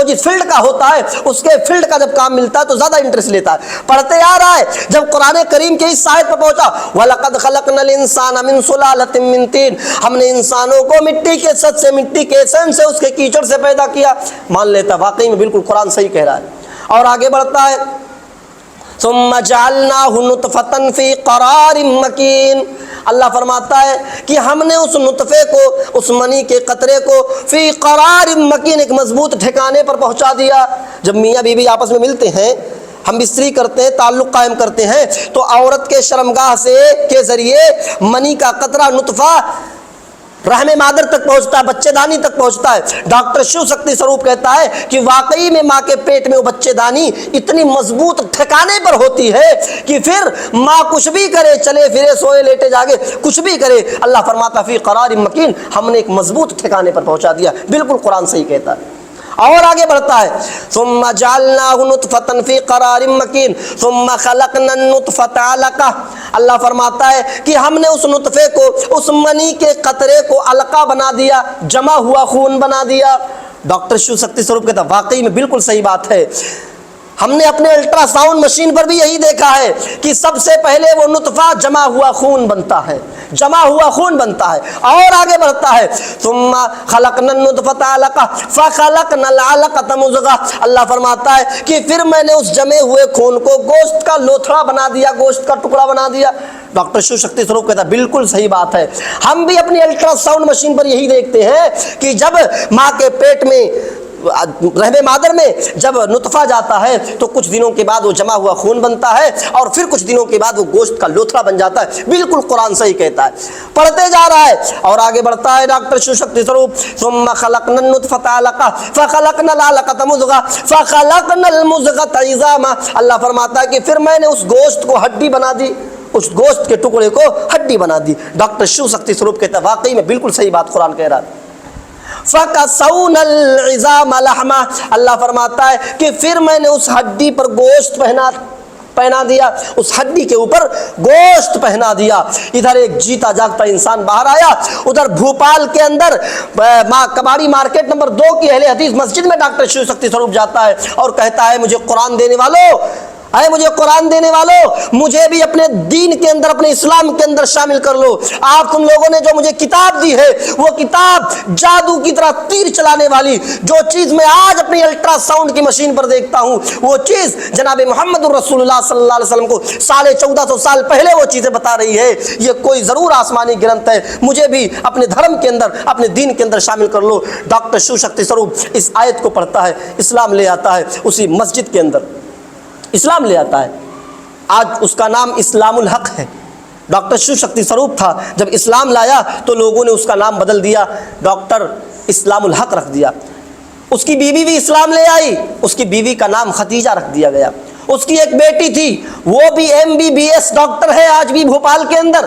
جس فیلڈ کا ہوتا ہے اس کے فیلڈ کا جب کام ملتا ہے تو زیادہ انٹرسٹ لیتا ہے۔ پڑھتے آ رہا ہے، جب قرآن کریم کے اس آیت پر پہنچا وَلَقَدْ خَلَقْنَا الْإِنسَانَ مِنْ صُلَالَةٍ مِّن طِينٍ، ہم نے انسانوں کو مٹی کے سد سے، مٹی کے سن سے، اس کے کیچڑ سے پیدا کیا، مان لیتا واقعی میں بالکل قرآن صحیح کہہ رہا ہے۔ اور آگے بڑھتا ہے ثُمَّ جَعَلْنَاهُ نُطْفَةً فِي قَرَارٍ مَّكِينٍ، اللہ فرماتا ہے کہ ہم نے اس نطفے کو، اس منی کے قطرے کو فی قرار مکین، ایک مضبوط ٹھکانے پر پہنچا دیا۔ جب میاں بیوی آپس میں ملتے ہیں، ہم بستری کرتے ہیں، تعلق قائم کرتے ہیں، تو عورت کے شرمگاہ سے کے ذریعے منی کا قطرہ، نطفہ رحم مادر تک پہنچتا ہے، بچے دانی تک پہنچتا ہے۔ ڈاکٹر شیو شکتی سروپ کہتا ہے کہ واقعی میں ماں کے پیٹ میں وہ بچے دانی اتنی مضبوط ٹھکانے پر ہوتی ہے کہ پھر ماں کچھ بھی کرے، چلے پھرے، سوئے لیٹے جاگے، کچھ بھی کرے، اللہ فرماتا فی قرار مکین، ہم نے ایک مضبوط ٹھکانے پر پہنچا دیا۔ بالکل قرآن صحیح کہتا ہے۔ اور آگے بڑھتا ہے ثم جعلناه نطفة في قرار مكين ثم خلقنا النطفة علقة، اللہ فرماتا ہے کہ ہم نے اس نطفے کو، اس منی کے قطرے کو علقہ بنا دیا، جمع ہوا خون بنا دیا۔ ڈاکٹر شیو شکتی سوروپ کہتا واقعی میں بالکل صحیح بات ہے، ہم نے اپنے الٹرا ساؤنڈ مشین پر بھی یہی دیکھا ہے کہ سب سے پہلے وہ نطفہ جمع ہوا خون بنتا ہے، جمع ہوا خون بنتا ہے اور آگے بڑھتا ہے، ثم خلقنا النطفة علقہ فخلقنا العلقة مضغہ، اللہ فرماتا ہے کہ پھر میں نے اس جمے ہوئے خون کو گوشت کا لوتھڑا بنا دیا، گوشت کا ٹکڑا بنا دیا۔ ڈاکٹر شیو شکتی سوروپ کہتا ہے بالکل صحیح بات ہے، ہم بھی اپنی الٹرا ساؤنڈ مشین پر یہی دیکھتے ہیں کہ جب ماں کے پیٹ میں رحم مادر میں جب نطفہ جاتا ہے تو کچھ دنوں کے بعد وہ جمع ہوا خون بنتا ہے اور پھر کچھ دنوں کے بعد وہ گوشت کا لوتھڑا بن جاتا ہے۔ بالکل قرآن صحیح کہتا ہے، پڑھتے جا رہا ہے اور آگے بڑھتا ہے ڈاکٹر شیو شکتی سوروپ، ثم خلقنا النطفة علقہ فخلقنا العلقة مضغہ فخلقنا المضغة عظاما، اللہ فرماتا ہے کہ پھر میں نے اس گوشت کو ہڈی بنا دی، اس گوشت کے ٹکڑے کو ہڈی بنا دی۔ ڈاکٹر شیو شکتی سوروپ کہتا ہے واقعی میں بالکل صحیح بات قرآن کہہ رہا ہے۔ فَكَسَوْنَا الْعِظَامَ لَحْمًا، اللہ فرماتا ہے کہ پھر میں نے اس ہڈی پر گوشت پہنا دیا، اس ہڈی کے اوپر گوشت پہنا دیا۔ ادھر ایک جیتا جاگتا انسان باہر آیا، ادھر بھوپال کے اندر کباڑی مارکیٹ نمبر 2 کی اہل حدیث مسجد میں ڈاکٹر شیو شکتی سوروپ جاتا ہے اور کہتا ہے مجھے قرآن دینے والوں، اے مجھے قرآن دینے والوں، مجھے بھی اپنے دین کے اندر، اپنے اسلام کے اندر شامل کر لو۔ آپ تم لوگوں نے جو مجھے کتاب دی ہے وہ کتاب جادو کی طرح تیر چلانے والی، جو چیز میں آج اپنی الٹرا ساؤنڈ کی مشین پر دیکھتا ہوں وہ چیز جناب محمد الرسول اللہ صلی اللہ علیہ وسلم کو 1450 سال پہلے وہ چیزیں بتا رہی ہے، یہ کوئی ضرور آسمانی گرنتھ ہے، مجھے بھی اپنے دھرم کے اندر، اپنے دین کے اندر شامل کر لو۔ ڈاکٹر شیو شکتی سوروپ اس آیت کو پڑھتا ہے، اسلام لے آتا ہے، اسی مسجد کے اندر اسلام لے آتا ہے۔ آج اس کا نام اسلام الحق ہے، ڈاکٹر شیو شکتی سوروپ تھا، جب اسلام لایا تو لوگوں نے اس کا نام بدل دیا، ڈاکٹر اسلام الحق رکھ دیا۔ اس کی بیوی بھی اسلام لے آئی، اس کی بیوی کا نام ختیجہ رکھ دیا گیا۔ اس کی ایک بیٹی تھی، وہ بھی MBBS ڈاکٹر ہے آج بھی بھوپال کے اندر،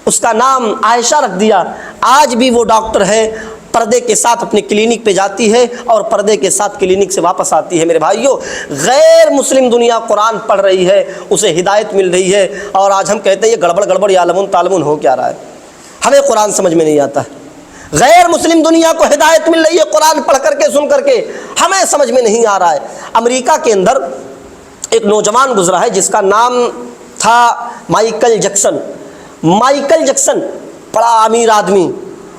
اس کا نام عائشہ رکھ دیا، آج بھی وہ ڈاکٹر ہے، پردے کے ساتھ اپنے کلینک پہ جاتی ہے اور پردے کے ساتھ کلینک سے واپس آتی ہے۔ میرے بھائیوں، غیر مسلم دنیا قرآن پڑھ رہی ہے، اسے ہدایت مل رہی ہے، اور آج ہم کہتے ہیں یہ گڑبڑ یعلمون تعلمون ہو کیا رہا ہے، ہمیں قرآن سمجھ میں نہیں آتا ہے۔ غیر مسلم دنیا کو ہدایت مل رہی ہے قرآن پڑھ کر کے، سن کر کے، ہمیں سمجھ میں نہیں آ رہا ہے۔ امریکہ کے اندر ایک نوجوان گزرا ہے جس کا نام تھا مائیکل جیکسن۔ مائیکل جیکسن بڑا امیر آدمی،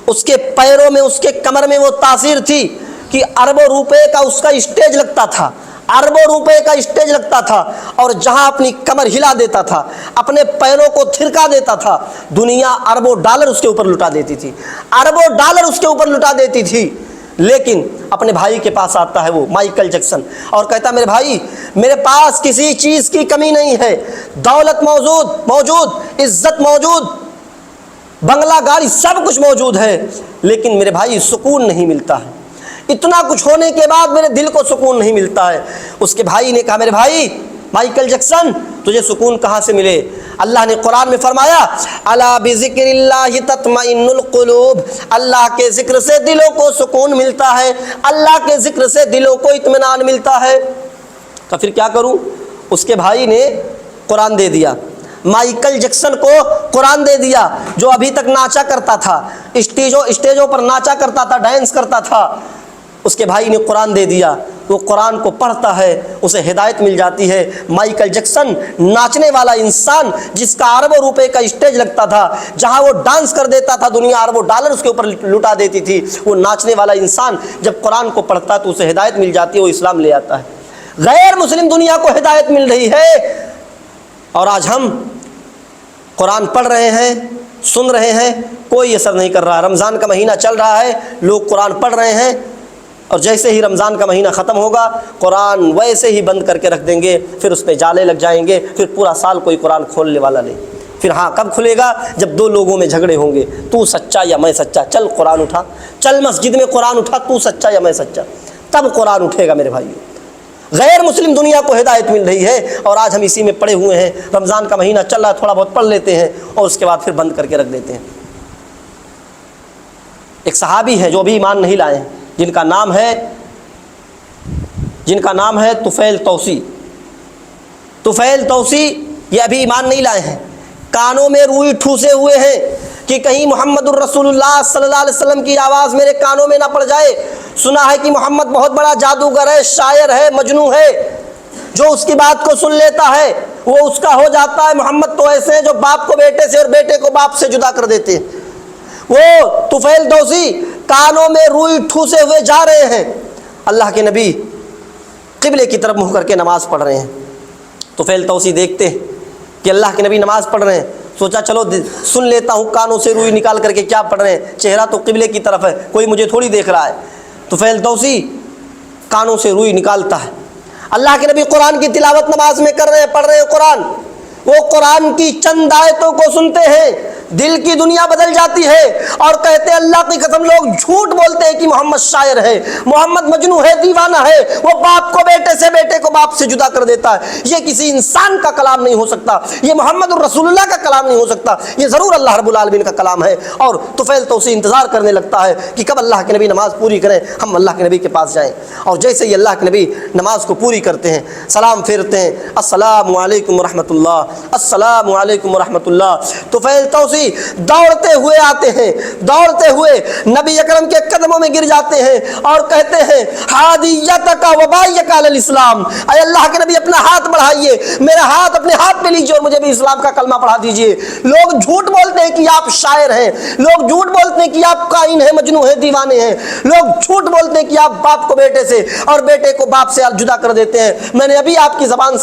اس کے پیروں میں، اس کے کمر میں وہ تاثیر تھی کہ اربوں روپے کا اس کا اسٹیج لگتا تھا، اربوں روپے کا اسٹیج لگتا تھا، اور جہاں اپنی کمر ہلا دیتا تھا، اپنے پیروں کو تھرکا دیتا تھا، دنیا اربوں ڈالر اس کے اوپر لٹا دیتی تھی، اربوں ڈالر اس کے اوپر لٹا دیتی تھی۔ لیکن اپنے بھائی کے پاس آتا ہے وہ مائیکل جیکسن اور کہتا ہے میرے بھائی، میرے پاس کسی چیز کی کمی نہیں ہے، دولت موجود، عزت موجود، بنگلہ گاڑی سب کچھ موجود ہے، لیکن میرے بھائی سکون نہیں ملتا ہے، اتنا کچھ ہونے کے بعد میرے دل کو سکون نہیں ملتا ہے۔ اس کے بھائی نے کہا میرے بھائی مائیکل جیکسن، تجھے سکون کہاں سے ملے؟ اللہ نے قرآن میں فرمایا الا بذکر اللہ تطمئن القلوب، اللہ کے ذکر سے دلوں کو سکون ملتا ہے، اللہ کے ذکر سے دلوں کو اطمینان ملتا ہے۔ تو پھر کیا کروں؟ اس کے بھائی نے قرآن دے دیا، مائیکل جیکسن کو قرآن دے دیا، جو ابھی تک ناچا کرتا تھا، اسٹیجوں پر ناچا کرتا تھا، ڈانس کرتا تھا، اس کے بھائی نے قرآن دے دیا، وہ قرآن کو پڑھتا ہے، اسے ہدایت مل جاتی ہے۔ مائیکل جیکسن ناچنے والا انسان جس کا اربوں روپے کا اسٹیج لگتا تھا، جہاں وہ ڈانس کر دیتا تھا، دنیا اربوں ڈالر اس کے اوپر لٹا دیتی تھی، وہ ناچنے والا انسان جب قرآن کو پڑھتا ہے تو اسے ہدایت مل جاتی ہے، وہ اسلام لے آتا ہے۔ غیر مسلم دنیا کو ہدایت مل رہی ہے، اور آج ہم قرآن پڑھ رہے ہیں، سن رہے ہیں، کوئی اثر نہیں کر رہا۔ رمضان کا مہینہ چل رہا ہے، لوگ قرآن پڑھ رہے ہیں، اور جیسے ہی رمضان کا مہینہ ختم ہوگا قرآن ویسے ہی بند کر کے رکھ دیں گے، پھر اس پہ جالے لگ جائیں گے، پھر پورا سال کوئی قرآن کھولنے والا نہیں۔ پھر ہاں کب کھلے گا؟ جب دو لوگوں میں جھگڑے ہوں گے، تو سچا یا میں سچا، چل قرآن اٹھا، چل مسجد میں قرآن اٹھا، تو سچا یا میں سچا، تب قرآن اٹھے گا میرے بھائیو۔ غیر مسلم دنیا کو ہدایت مل رہی ہے، اور آج ہم اسی میں پڑے ہوئے ہیں۔ رمضان کا مہینہ چل رہا ہے، تھوڑا بہت پڑھ لیتے ہیں اور اس کے بعد پھر بند کر کے رکھ دیتے ہیں۔ ایک صحابی ہے جو بھی ایمان نہیں لائے ہیں، جن کا نام ہے طفیل توسی۔ طفیل توسی یہ ابھی ایمان نہیں لائے ہیں، کانوں میں روئی ٹھوسے ہوئے ہیں، کہ کہیں محمد الرسول اللہ صلی اللہ علیہ وسلم کی آواز میرے کانوں میں نہ پڑ جائے. سنا ہے کہ محمد بہت بڑا جادوگر ہے، شاعر ہے، مجنون ہے، جو اس کی بات کو سن لیتا ہے وہ اس کا ہو جاتا ہے. محمد تو ایسے ہیں جو باپ کو بیٹے سے اور بیٹے کو باپ سے جدا کر دیتے ہیں. وہ طفیل دوسی کانوں میں روئی ٹھوسے ہوئے جا رہے ہیں، اللہ کے نبی قبلے کی طرف منہ کر کے نماز پڑھ رہے ہیں. طفیل دوسی دیکھتے ہیں کہ اللہ کے نبی نماز پڑھ رہے ہیں، سوچا چلو سن لیتا ہوں کانوں سے روئی نکال کر کے کیا پڑھ رہے ہیں، چہرہ تو قبلے کی طرف ہے، کوئی مجھے تھوڑی دیکھ رہا ہے. طفیل دوسی کانوں سے روئی نکالتا ہے. اللہ کے نبی قرآن کی تلاوت نماز میں کر رہے ہیں، پڑھ رہے ہیں قرآن. وہ قرآن کی چند آیتوں کو سنتے ہیں، دل کی دنیا بدل جاتی ہے اور کہتے ہیں اللہ کی قسم لوگ جھوٹ بولتے ہیں کہ محمد شاعر ہے، محمد مجنون ہے، دیوانہ ہے، وہ باپ کو بیٹے سے، بیٹے کو باپ سے جدا کر دیتا ہے. یہ کسی انسان کا کلام نہیں ہو سکتا، یہ محمد الرسول اللہ کا کلام نہیں ہو سکتا، یہ ضرور اللہ رب العالمین کا کلام ہے. اور طفیل تو اسے انتظار کرنے لگتا ہے کہ کب اللہ کے نبی نماز پوری کریں، ہم اللہ کے نبی کے پاس جائیں. اور جیسے ہی اللہ کے نبی نماز کو پوری کرتے ہیں، سلام پھیرتے ہیں، السلام علیکم ورحمۃ اللہ، السلام علیکم ورحمۃ اللہ. طفیل توسی دوڑتے ہوئے آتے ہیں، دوڑتے ہوئے نبی اکرم کے قدموں میں گر جاتے ہیں اور کہتے ہیں ہادیتک و بایک علی الاسلام. اے اللہ کے نبی اپنا ہاتھ بڑھائیے، میرا ہاتھ اپنے ہاتھ پہ لیجیے اور مجھے بھی اسلام کا کلمہ پڑھا دیجیے. لوگ جھوٹ بولتے ہیں کہ آپ شاعر ہیں، لوگ جھوٹ بولتے ہیں کہ آپ کائن ہیں، مجنون ہیں، دیوانے ہیں. لوگ جھوٹ بولتے ہیں کہ آپ باپ کو بیٹے سے اور بیٹے کو باپ سے جدا کر دیتے ہیں. میں نے ابھی آپ کی زبان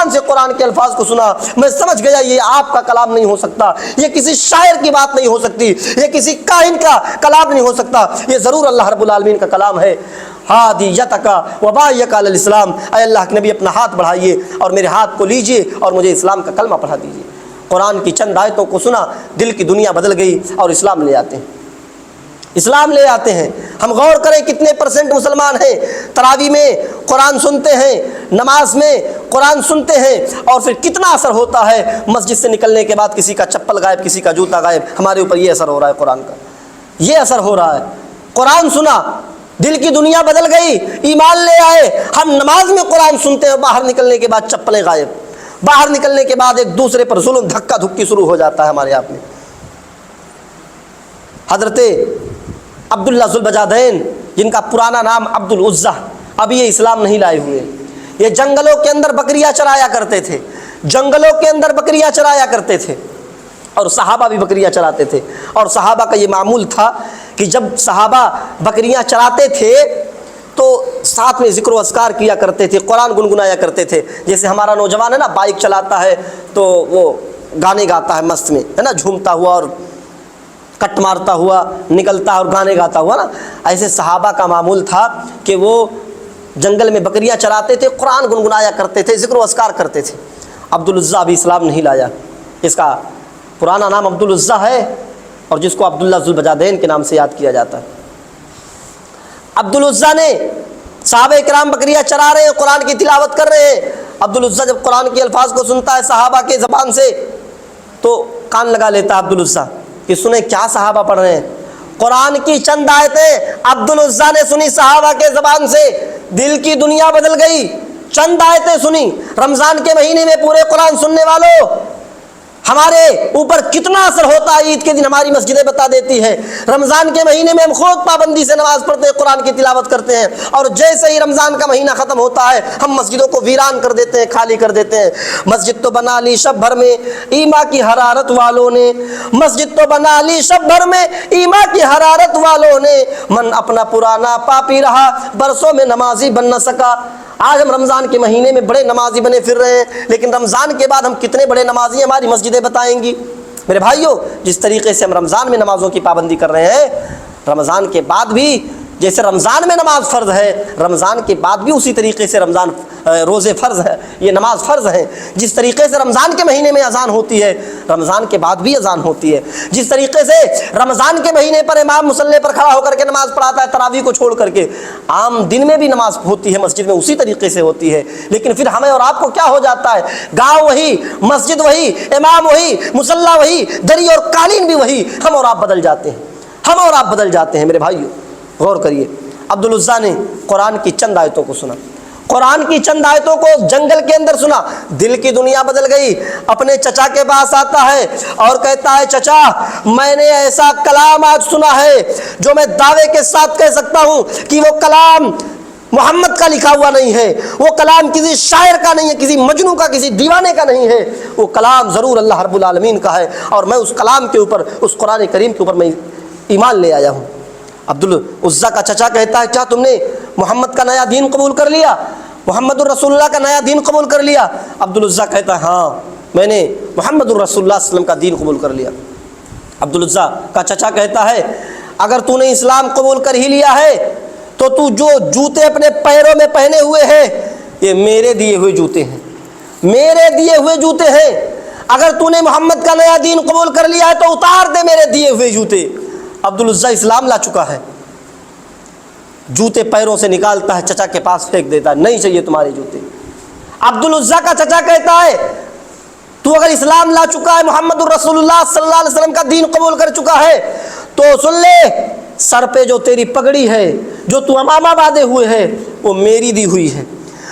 سے قرآن کے الفاظ کو سنا، میں سمجھ گیا یہ آپ کا کلام نہیں ہو سکتا، یہ کسی شاعر کی بات نہیں ہو سکتی، یہ کسی کاہن کا کلام نہیں ہو سکتا، یہ ضرور اللہ رب العالمین کا کلام ہے. ہادیتک و بایک علی الاسلام. اے اللہ کے نبی اپنا ہاتھ بڑھائیے اور میرے ہاتھ کو لیجیے اور مجھے اسلام کا کلمہ پڑھا دیجیے. قرآن کی چند آیتوں کو سنا، دل کی دنیا بدل گئی اور اسلام لے آتے ہیں، اسلام لے آتے ہیں. ہم غور کریں کتنے پرسنٹ مسلمان ہیں تراویح میں قرآن سنتے ہیں، نماز میں قرآن سنتے ہیں، اور پھر کتنا اثر ہوتا ہے مسجد سے نکلنے کے بعد کسی کا چپل غائب، کسی کا جوتا غائب. ہمارے اوپر یہ اثر ہو رہا ہے، قرآن کا یہ اثر ہو رہا ہے. قرآن سنا، دل کی دنیا بدل گئی، ایمان لے آئے. ہم نماز میں قرآن سنتے ہیں، باہر نکلنے کے بعد چپلیں غائب، باہر نکلنے کے بعد ایک دوسرے پر ظلم، دھکا دھکی شروع ہو جاتا ہے ہمارے آپ میں. حضرت عبداللہ ذوالبجادین جن کا پرانا نام عبد العزہ، ابھی یہ اسلام نہیں لائے ہوئے. یہ جنگلوں کے اندر بکریاں چرایا کرتے تھے، جنگلوں کے اندر بکریاں چرایا کرتے تھے، اور صحابہ بھی بکریاں چراتے تھے. اور صحابہ کا یہ معمول تھا کہ جب صحابہ بکریاں چراتے تھے تو ساتھ میں ذکر و اذکار کیا کرتے تھے، قرآن گنگنایا کرتے تھے. جیسے ہمارا نوجوان ہے نا، بائک چلاتا ہے تو وہ گانے گاتا ہے مست میں، ہے نا، جھومتا ہوا اور کٹ مارتا ہوا نکلتا اور گانے گاتا ہوا نا. ایسے صحابہ کا معمول تھا کہ وہ جنگل میں بکریاں چراتے تھے، قرآن گنگنایا کرتے تھے، ذکر و اذکار کرتے تھے. عبد العزہ ابھی اسلام نہیں لایا، اس کا پرانا نام عبد العزہ ہے اور جس کو عبداللہ ذوالبجادین کے نام سے یاد کیا جاتا ہے. عبد العزہ نے، صحابہ کرام بکریاں چرا رہے ہیں، قرآن کی تلاوت کر رہے ہیں. عبد العزہ جب قرآن کے الفاظ کو سنتا ہے صحابہ کے زبان سے تو کان لگا لیتا ہے عبد العزہ کہ سنیں کیا صحابہ پڑھ رہے ہیں. قرآن کی چند آیتیں عبد العزہ نے سنی صحابہ کے زبان سے، دل کی دنیا بدل گئی. چند آیتیں سنی. رمضان کے مہینے میں پورے قرآن سننے والوں، ہمارے اوپر کتنا اثر ہوتا ہے عید کے دن ہماری مسجدیں بتا دیتی ہیں. رمضان کے مہینے میں ہم خود پابندی سے نماز پڑھتے ہیں، قرآن کی تلاوت کرتے ہیں، اور جیسے ہی رمضان کا مہینہ ختم ہوتا ہے ہم مسجدوں کو ویران کر دیتے ہیں، خالی کر دیتے ہیں. مسجد تو بنا لی شب بھر میں ایما کی حرارت والوں نے، مسجد تو بنا لی شب بھر میں ایما کی حرارت والوں نے، من اپنا پرانا پاپی رہا برسوں میں نمازی بن نہ سکا. آج ہم رمضان کے مہینے میں بڑے نمازی بنے پھر رہے ہیں، لیکن رمضان کے بعد ہم کتنے بڑے نمازی ہماری مسجدیں بتائیں گی. میرے بھائیوں، جس طریقے سے ہم رمضان میں نمازوں کی پابندی کر رہے ہیں، رمضان کے بعد بھی جیسے رمضان میں نماز فرض ہے، رمضان کے بعد بھی اسی طریقے سے روزے فرض ہے، یہ نماز فرض ہے. جس طریقے سے رمضان کے مہینے میں اذان ہوتی ہے، رمضان کے بعد بھی اذان ہوتی ہے. جس طریقے سے رمضان کے مہینے پر امام مصلی پر کھڑا ہو کر کے نماز پڑھاتا ہے تراویح کو چھوڑ کر کے، عام دن میں بھی نماز ہوتی ہے مسجد میں، اسی طریقے سے ہوتی ہے. لیکن پھر ہمیں اور آپ کو کیا ہو جاتا ہے؟ گاؤں وہی، مسجد وہی، امام وہی، مصلی وہی، دری اور قالین بھی وہی، ہم اور آپ بدل جاتے ہیں، ہم اور آپ بدل جاتے ہیں. میرے بھائیوں غور کریے، عبد العزہ نے قرآن کی چند آیتوں کو سنا، قرآن کی چند آیتوں کو جنگل کے اندر سنا، دل کی دنیا بدل گئی۔ اپنے چچا کے پاس آتا ہے اور کہتا ہے چچا میں نے ایسا کلام آج سنا ہے جو میں دعوے کے ساتھ کہہ سکتا ہوں کہ وہ کلام محمد کا لکھا ہوا نہیں ہے، وہ کلام کسی شاعر کا نہیں ہے، کسی مجنوں کا، کسی دیوانے کا نہیں ہے، وہ کلام ضرور اللہ رب العالمین کا ہے، اور میں اس کلام کے اوپر، اس قرآن کریم کے اوپر میں ایمان لے آیا ہوں۔ عبدالعزیٰ کا چچا کہتا ہے کیا تم نے محمد کا نیا دین قبول کر لیا، محمد الرسول اللہ کا نیا دین قبول کر لیا؟ عبدالعزیٰ کہتا ہے ہاں میں نے محمد الرسول اللہ صلی اللہ علیہ وسلم کا دین قبول کر لیا۔ عبدالعزیٰ کا چچا کہتا ہے اگر تو نے اسلام قبول کر ہی لیا ہے تو تو جو جوتے اپنے پیروں میں پہنے ہوئے ہیں یہ میرے دیے ہوئے جوتے ہیں، میرے دیے ہوئے جوتے ہیں، اگر تو نے محمد کا نیا دین قبول کر لیا ہے تو اتار دے میرے دیے ہوئے جوتے۔ عبدالعزیٰ اسلام لا چکا ہے، جوتے پیروں سے نکالتا ہے، چچا کے پاس پھینک دیتا ہے، نہیں چاہیے تمہارے جوتے۔ عبدالعزیٰ کا چچا کہتا ہے تو اگر اسلام لا چکا ہے، محمد الرسول اللہ صلی اللہ علیہ وسلم کا دین قبول کر چکا ہے تو سن لے، سر پہ جو تیری پگڑی ہے، جو تو امامہ باندھے ہوئے ہے، وہ میری دی ہوئی ہے،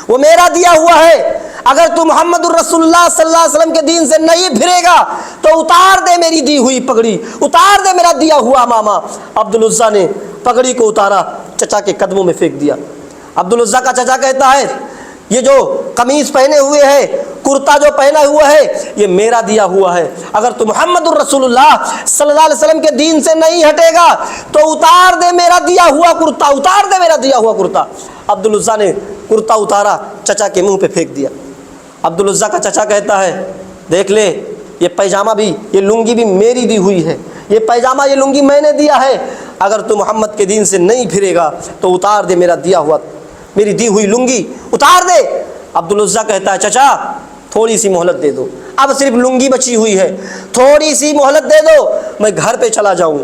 وہ میرا دیا ہوا ہے، اگر تو محمد الرسول اللہ صلی اللہ علیہ وسلم کے دین سے نہیں پھرے گا تو اتار دے میری دی ہوئی پگڑی، اتار دے میرا دیا ہوا امامہ۔ عبدالعزیٰ نے پگڑی کو اتارا، چچا کے قدموں میں پھینک دیا۔ عبدالعزیٰ کا چچا کہتا ہے یہ جو قمیص پہنے ہوئے ہے، کرتا جو پہنا ہوا ہے، یہ میرا دیا ہوا ہے، اگر تو محمد الرسول اللہ صلی اللہ علیہ وسلم کے دین سے نہیں ہٹے گا تو اتار دے میرا دیا ہوا کرتا، اتار دے میرا دیا ہوا کرتا۔ عبدالعزیٰ نے کرتا اتارا، چچا کے منہ پہ پھینک دیا۔ عبدالعزیٰ کا چچا کہتا ہے دیکھ لے یہ پیجامہ بھی، یہ لنگی بھی میری دی ہوئی ہے، یہ پیجامہ یہ لنگی میں نے دیا ہے، اگر تو محمد کے دین سے نہیں پھرے گا تو اتار دے میرا دیا ہوا، میری دی ہوئی لنگی اتار دے۔ عبدالعزیٰ کہتا ہے چچا تھوڑی سی مہلت دے دو، اب صرف لنگی بچی ہوئی ہے، تھوڑی سی مہلت دے دو، میں گھر پہ چلا جاؤں،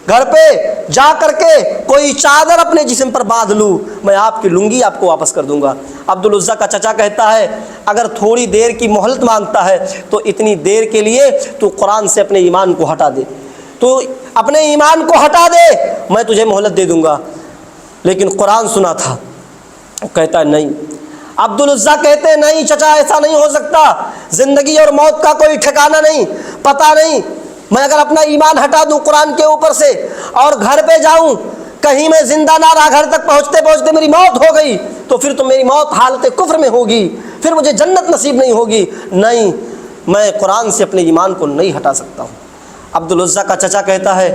گھر پہ جا کر کے کوئی چادر اپنے جسم پر باندھ لوں، میں آپ کی لنگی آپ کو واپس کر دوں گا۔ عبدالعزیٰ کا چچا کہتا ہے اگر تھوڑی دیر کی مہلت مانگتا ہے تو اتنی دیر کے لیے تو قرآن سے اپنے ایمان کو ہٹا دے، تو اپنے ایمان کو ہٹا دے، میں تجھے مہلت دے دوں گا۔ لیکن قرآن سنا تھا، کہتا ہے نہیں۔ عبدالعزیٰ کہتے ہیں نہیں چچا ایسا نہیں ہو سکتا، زندگی اور موت کا کوئی ٹھکانہ نہیں، پتہ نہیں، میں اگر اپنا ایمان ہٹا دوں قرآن کے اوپر سے اور گھر پہ جاؤں، کہیں میں زندہ نہ رہا، گھر تک پہنچتے پہنچتے میری موت ہو گئی تو پھر تو میری موت حالت کفر میں ہوگی، پھر مجھے جنت نصیب نہیں ہوگی، نہیں، میں قرآن سے اپنے ایمان کو نہیں ہٹا سکتا ہوں۔ عبدالعزیٰ کا چچا کہتا ہے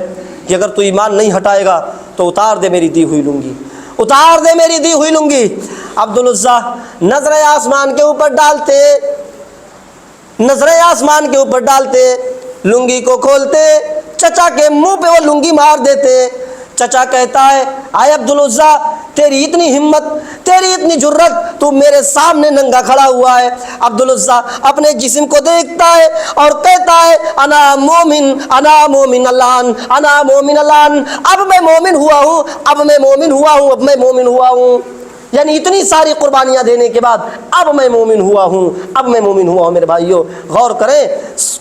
کہ اگر تو ایمان نہیں ہٹائے گا تو اتار دے میری دی ہوئی لنگی، اتار دے میری دی ہوئی لنگی۔ عبدالعزیٰ نظریں آسمان کے اوپر ڈالتے، نظریں آسمان کے اوپر ڈالتے، لنگی کو کھولتے، چچا کے منہ پہ وہ لنگی مار دیتے۔ چچا کہتا ہے آئے عبدالعزیٰ تیری اتنی ہمت، تیری اتنی جرت، تو میرے سامنے ننگا کھڑا ہوا ہے۔ عبدالعزیٰ اپنے جسم کو دیکھتا ہے اور کہتا ہے انا مومن، انا مومن الان، انا مومن الان، اب میں مومن ہوا ہوں، اب میں مومن ہوا ہوں، اب میں مومن ہوا ہوں، یعنی اتنی ساری قربانیاں دینے کے بعد اب میں مومن ہوا ہوں، اب میں مومن ہوا ہوں۔ میرے بھائیوں غور کریں،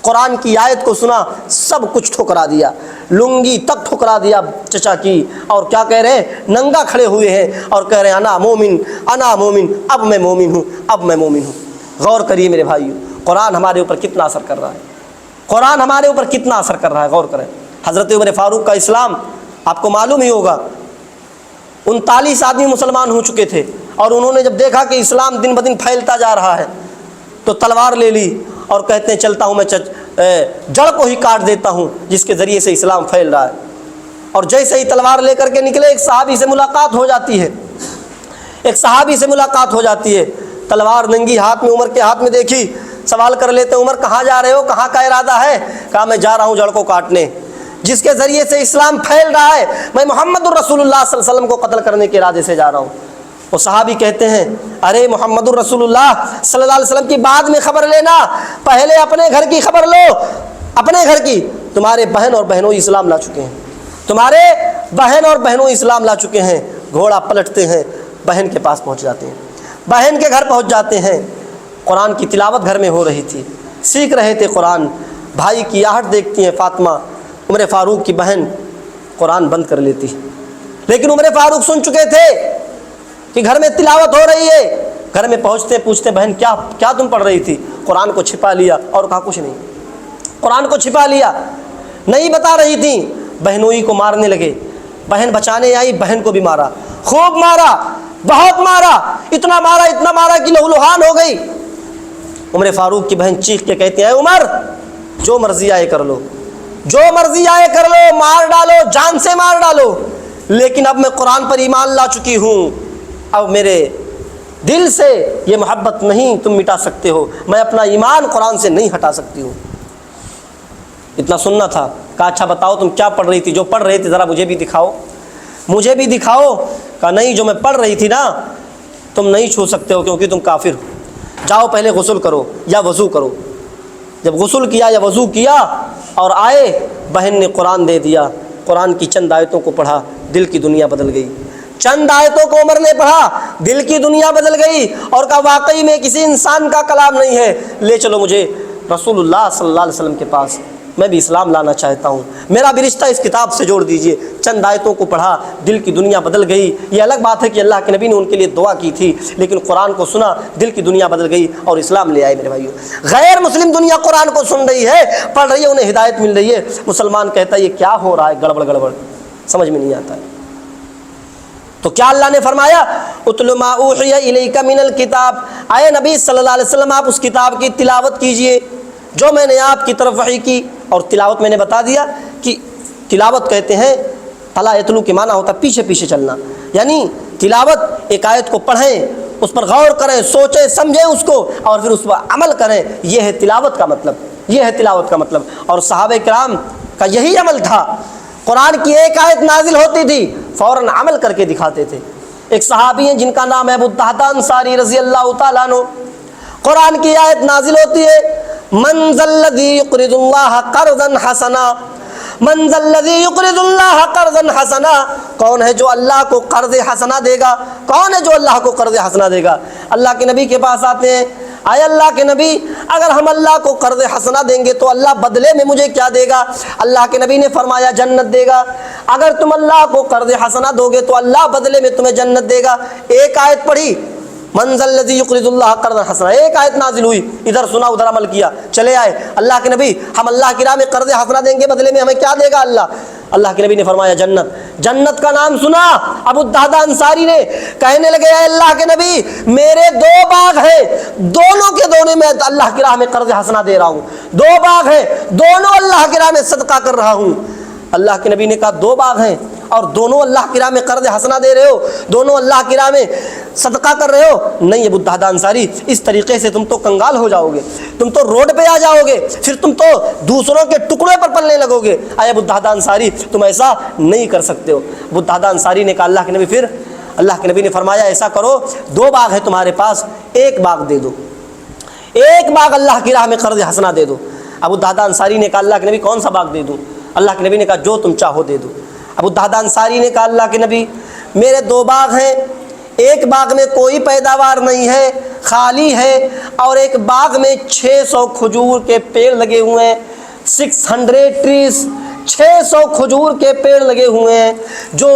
قرآن کی آیت کو سنا، سب کچھ ٹھکرا دیا، لنگی تک ٹھکرا دیا چچا کی، اور کیا کہہ رہے ہیں، ننگا کھڑے ہوئے ہیں اور کہہ رہے ہیں انا مومن، انا مومن، اب میں مومن ہوں، اب میں مومن ہوں۔ غور کریے میرے بھائیوں، قرآن ہمارے اوپر کتنا اثر کر رہا ہے، قرآن ہمارے اوپر کتنا اثر کر رہا ہے، غور کریں۔ حضرت عمر فاروق کا اسلام آپ کو معلوم ہی ہوگا، 39 آدمی مسلمان ہو چکے تھے، اور انہوں نے جب دیکھا کہ اسلام دن بدن پھیلتا جا رہا ہے تو تلوار لے لی اور کہتے ہیں چلتا ہوں میں جڑ کو ہی کاٹ دیتا ہوں جس کے ذریعے سے اسلام پھیل رہا ہے۔ اور جیسے ہی تلوار لے کر کے نکلے، ایک صحابی سے ملاقات ہو جاتی ہے، ایک صحابی سے ملاقات ہو جاتی ہے، تلوار ننگی ہاتھ میں، عمر کے ہاتھ میں دیکھی، سوال کر لیتے عمر کہاں جا رہے ہو، کہاں کا ارادہ ہے؟ کہا میں جا رہا ہوں جڑ کو کاٹنے، جس کے ذریعے سے اسلام پھیل رہا ہے، میں محمد الرسول اللہ صلی اللہ علیہ وسلم کو قتل کرنے کے ارادے سے جا رہا ہوں۔ وہ صحابی کہتے ہیں ارے محمد الرسول اللہ صلی اللہ علیہ وسلم کی بعد میں خبر لینا، پہلے اپنے گھر کی خبر لو، اپنے گھر کی، تمہارے بہن اور بہنوں اسلام لا چکے ہیں، تمہارے بہن اور بہنوں اسلام لا چکے ہیں۔ گھوڑا پلٹتے ہیں، بہن کے پاس پہنچ جاتے ہیں، بہن کے گھر پہنچ جاتے ہیں، قرآن کی تلاوت گھر میں ہو رہی تھی، سیکھ رہے تھے قرآن، بھائی کی آہٹ دیکھتی ہیں فاطمہ، عمر فاروق کی بہن، قرآن بند کر لیتی، لیکن عمر فاروق سن چکے تھے کہ گھر میں تلاوت ہو رہی ہے، گھر میں پہنچتے پوچھتے بہن کیا تم پڑھ رہی تھی؟ قرآن کو چھپا لیا اور کہا کچھ نہیں، قرآن کو چھپا لیا، نہیں بتا رہی تھی۔ بہنوئی کو مارنے لگے، بہن بچانے آئی، بہن کو بھی مارا، خوب مارا، بہت مارا، اتنا مارا کہ لہولہان ہو گئی۔ عمر فاروق کی بہن چیخ کے کہتے ہیں عمر جو مرضی آئے کر لو، جو مرضی آئے کر لو، مار ڈالو، جان سے مار ڈالو، لیکن اب میں قرآن پر ایمان لا چکی ہوں، اب میرے دل سے یہ محبت نہیں تم مٹا سکتے ہو، میں اپنا ایمان قرآن سے نہیں ہٹا سکتی ہوں۔ اتنا سننا تھا، کہا اچھا بتاؤ تم کیا پڑھ رہی تھی؟ جو پڑھ رہی تھی ذرا مجھے بھی دکھاؤ، مجھے بھی دکھاؤ۔ کہا نہیں، جو میں پڑھ رہی تھی نا تم نہیں چھو سکتے ہو کیونکہ تم کافر ہو، جاؤ پہلے غسل کرو یا وضو کرو۔ جب غسل کیا یا وضو کیا اور آئے، بہن نے قرآن دے دیا، قرآن کی چند آیتوں کو پڑھا، دل کی دنیا بدل گئی۔ چند آیتوں کو عمر نے پڑھا، دل کی دنیا بدل گئی، اور کہا واقعی میں کسی انسان کا کلام نہیں ہے، لے چلو مجھے رسول اللہ صلی اللہ علیہ وسلم کے پاس، میں بھی اسلام لانا چاہتا ہوں، میرا بھی رشتہ اس کتاب سے جوڑ دیجئے۔ چند آیتوں کو پڑھا، دل کی دنیا بدل گئی۔ یہ الگ بات ہے کہ اللہ کے نبی نے ان کے لیے دعا کی تھی، لیکن قرآن کو سنا، دل کی دنیا بدل گئی اور اسلام لے آئے۔ میرے بھائیو، غیر مسلم دنیا قرآن کو سن رہی ہے، پڑھ رہی ہے، انہیں ہدایت مل رہی ہے، مسلمان کہتا ہے یہ کیا ہو رہا ہے، گڑبڑ سمجھ میں نہیں آتا ہے۔ تو کیا اللہ نے فرمایا اتل ما اوحی الیک من الکتاب، اے نبی صلی اللہ علیہ وسلم آپ اس کتاب کی تلاوت کیجئے جو میں نے آپ کی طرف وحی کی۔ اور تلاوت میں نے بتا دیا کہ تلاوت کہتے ہیں، تلا یتلو کے معنی ہوتا ہے پیچھے پیچھے چلنا، یعنی تلاوت ایک آیت کو پڑھیں، اس پر غور کریں، سوچیں سمجھیں اس کو، اور پھر اس پر عمل کریں، یہ ہے تلاوت کا مطلب، یہ ہے تلاوت کا مطلب۔ اور صحابہ کرام کا یہی عمل تھا، قرآن کی ایک آیت نازل ہوتی تھی فوراً عمل کر کے دکھاتے تھے۔ ایک صحابی ہیں جن کا نام ہے ابو الدہداء انصاری رضی اللہ تعالیٰ عنہ، قرآن کی آیت نازل ہوتی ہے من ذا الذی یقرض اللہ قرضا حسنا، من ذا الذی یقرض اللہ قرضا حسنا، کون ہے جو اللہ کو قرض حسنا دے گا؟ کون ہے جو اللہ کو قرض حسنا دے گا؟ اللہ کے نبی کے پاس آتے ہیں، آئے اللہ کے نبی اگر ہم اللہ کو قرض حسنا دیں گے تو اللہ بدلے میں مجھے کیا دے گا؟ اللہ کے نبی نے فرمایا جنت دے گا۔ اگر تم اللہ کو قرض حسنا دو گے تو اللہ بدلے میں تمہیں جنت دے گا۔ ایک آیت پڑھی من ذا الذی یقرض اللہ قرضا حسنا، ایک آیت نازل ہوئی، ادھر سنا ادھر عمل کیا، چلے آئے اللہ کے نبی ہم اللہ کی راہ میں قرض حسنا دیں گے، بدلے میں ہمیں کیا دے گا اللہ؟ اللہ کے نبی نے فرمایا جنت۔ جنت کا نام سنا ابو الدہداء انصاری نے، کہنے لگے اے اللہ کے نبی میرے دو باغ ہیں، دونوں کے دونوں میں اللہ کی راہ میں قرض حسنا دے رہا ہوں، دو باغ ہیں دونوں اللہ کی راہ میں صدقہ کر رہا ہوں۔ اللہ کے نبی نے کہا دو باغ ہیں اور دونوں اللہ کی راہ میں قرض حسنا دے رہے ہو، دونوں اللہ کی راہ میں صدقہ کر رہے ہو؟ نہیں ابو الدہداء انصاری، اس طریقے سے تم تو کنگال ہو جاؤ گے، تم تو روڈ پہ آ جاؤ گے، پھر تم تو دوسروں کے ٹکڑے پر پلنے لگو گے۔ اے ابو الدہداء انصاری تم ایسا نہیں کر سکتے ہو۔ ابو الدہداء انصاری نے کہا اللہ کے نبی پھر؟ اللہ کے نبی نے فرمایا ایسا کرو، دو باغ ہے تمہارے پاس، ایک باغ دے دو، ایک باغ اللہ کی راہ میں قرض حسنا دے دو۔ ابو الدہداء انصاری نے کہا اللہ کے نبی کون سا باغ دے دوں؟ اللہ کے نبی نے کہا جو تم چاہو دے دو۔ ابو الدہداء انصاری نے کہا اللہ کے نبی میرے دو باغ ہیں، ایک باغ میں کوئی پیداوار نہیں ہے، خالی ہے، اور ایک باغ میں 600 کھجور کے پیڑ لگے ہوئے ہیں، 600 ٹریز، 600 کھجور کے پیڑ لگے ہوئے ہیں جو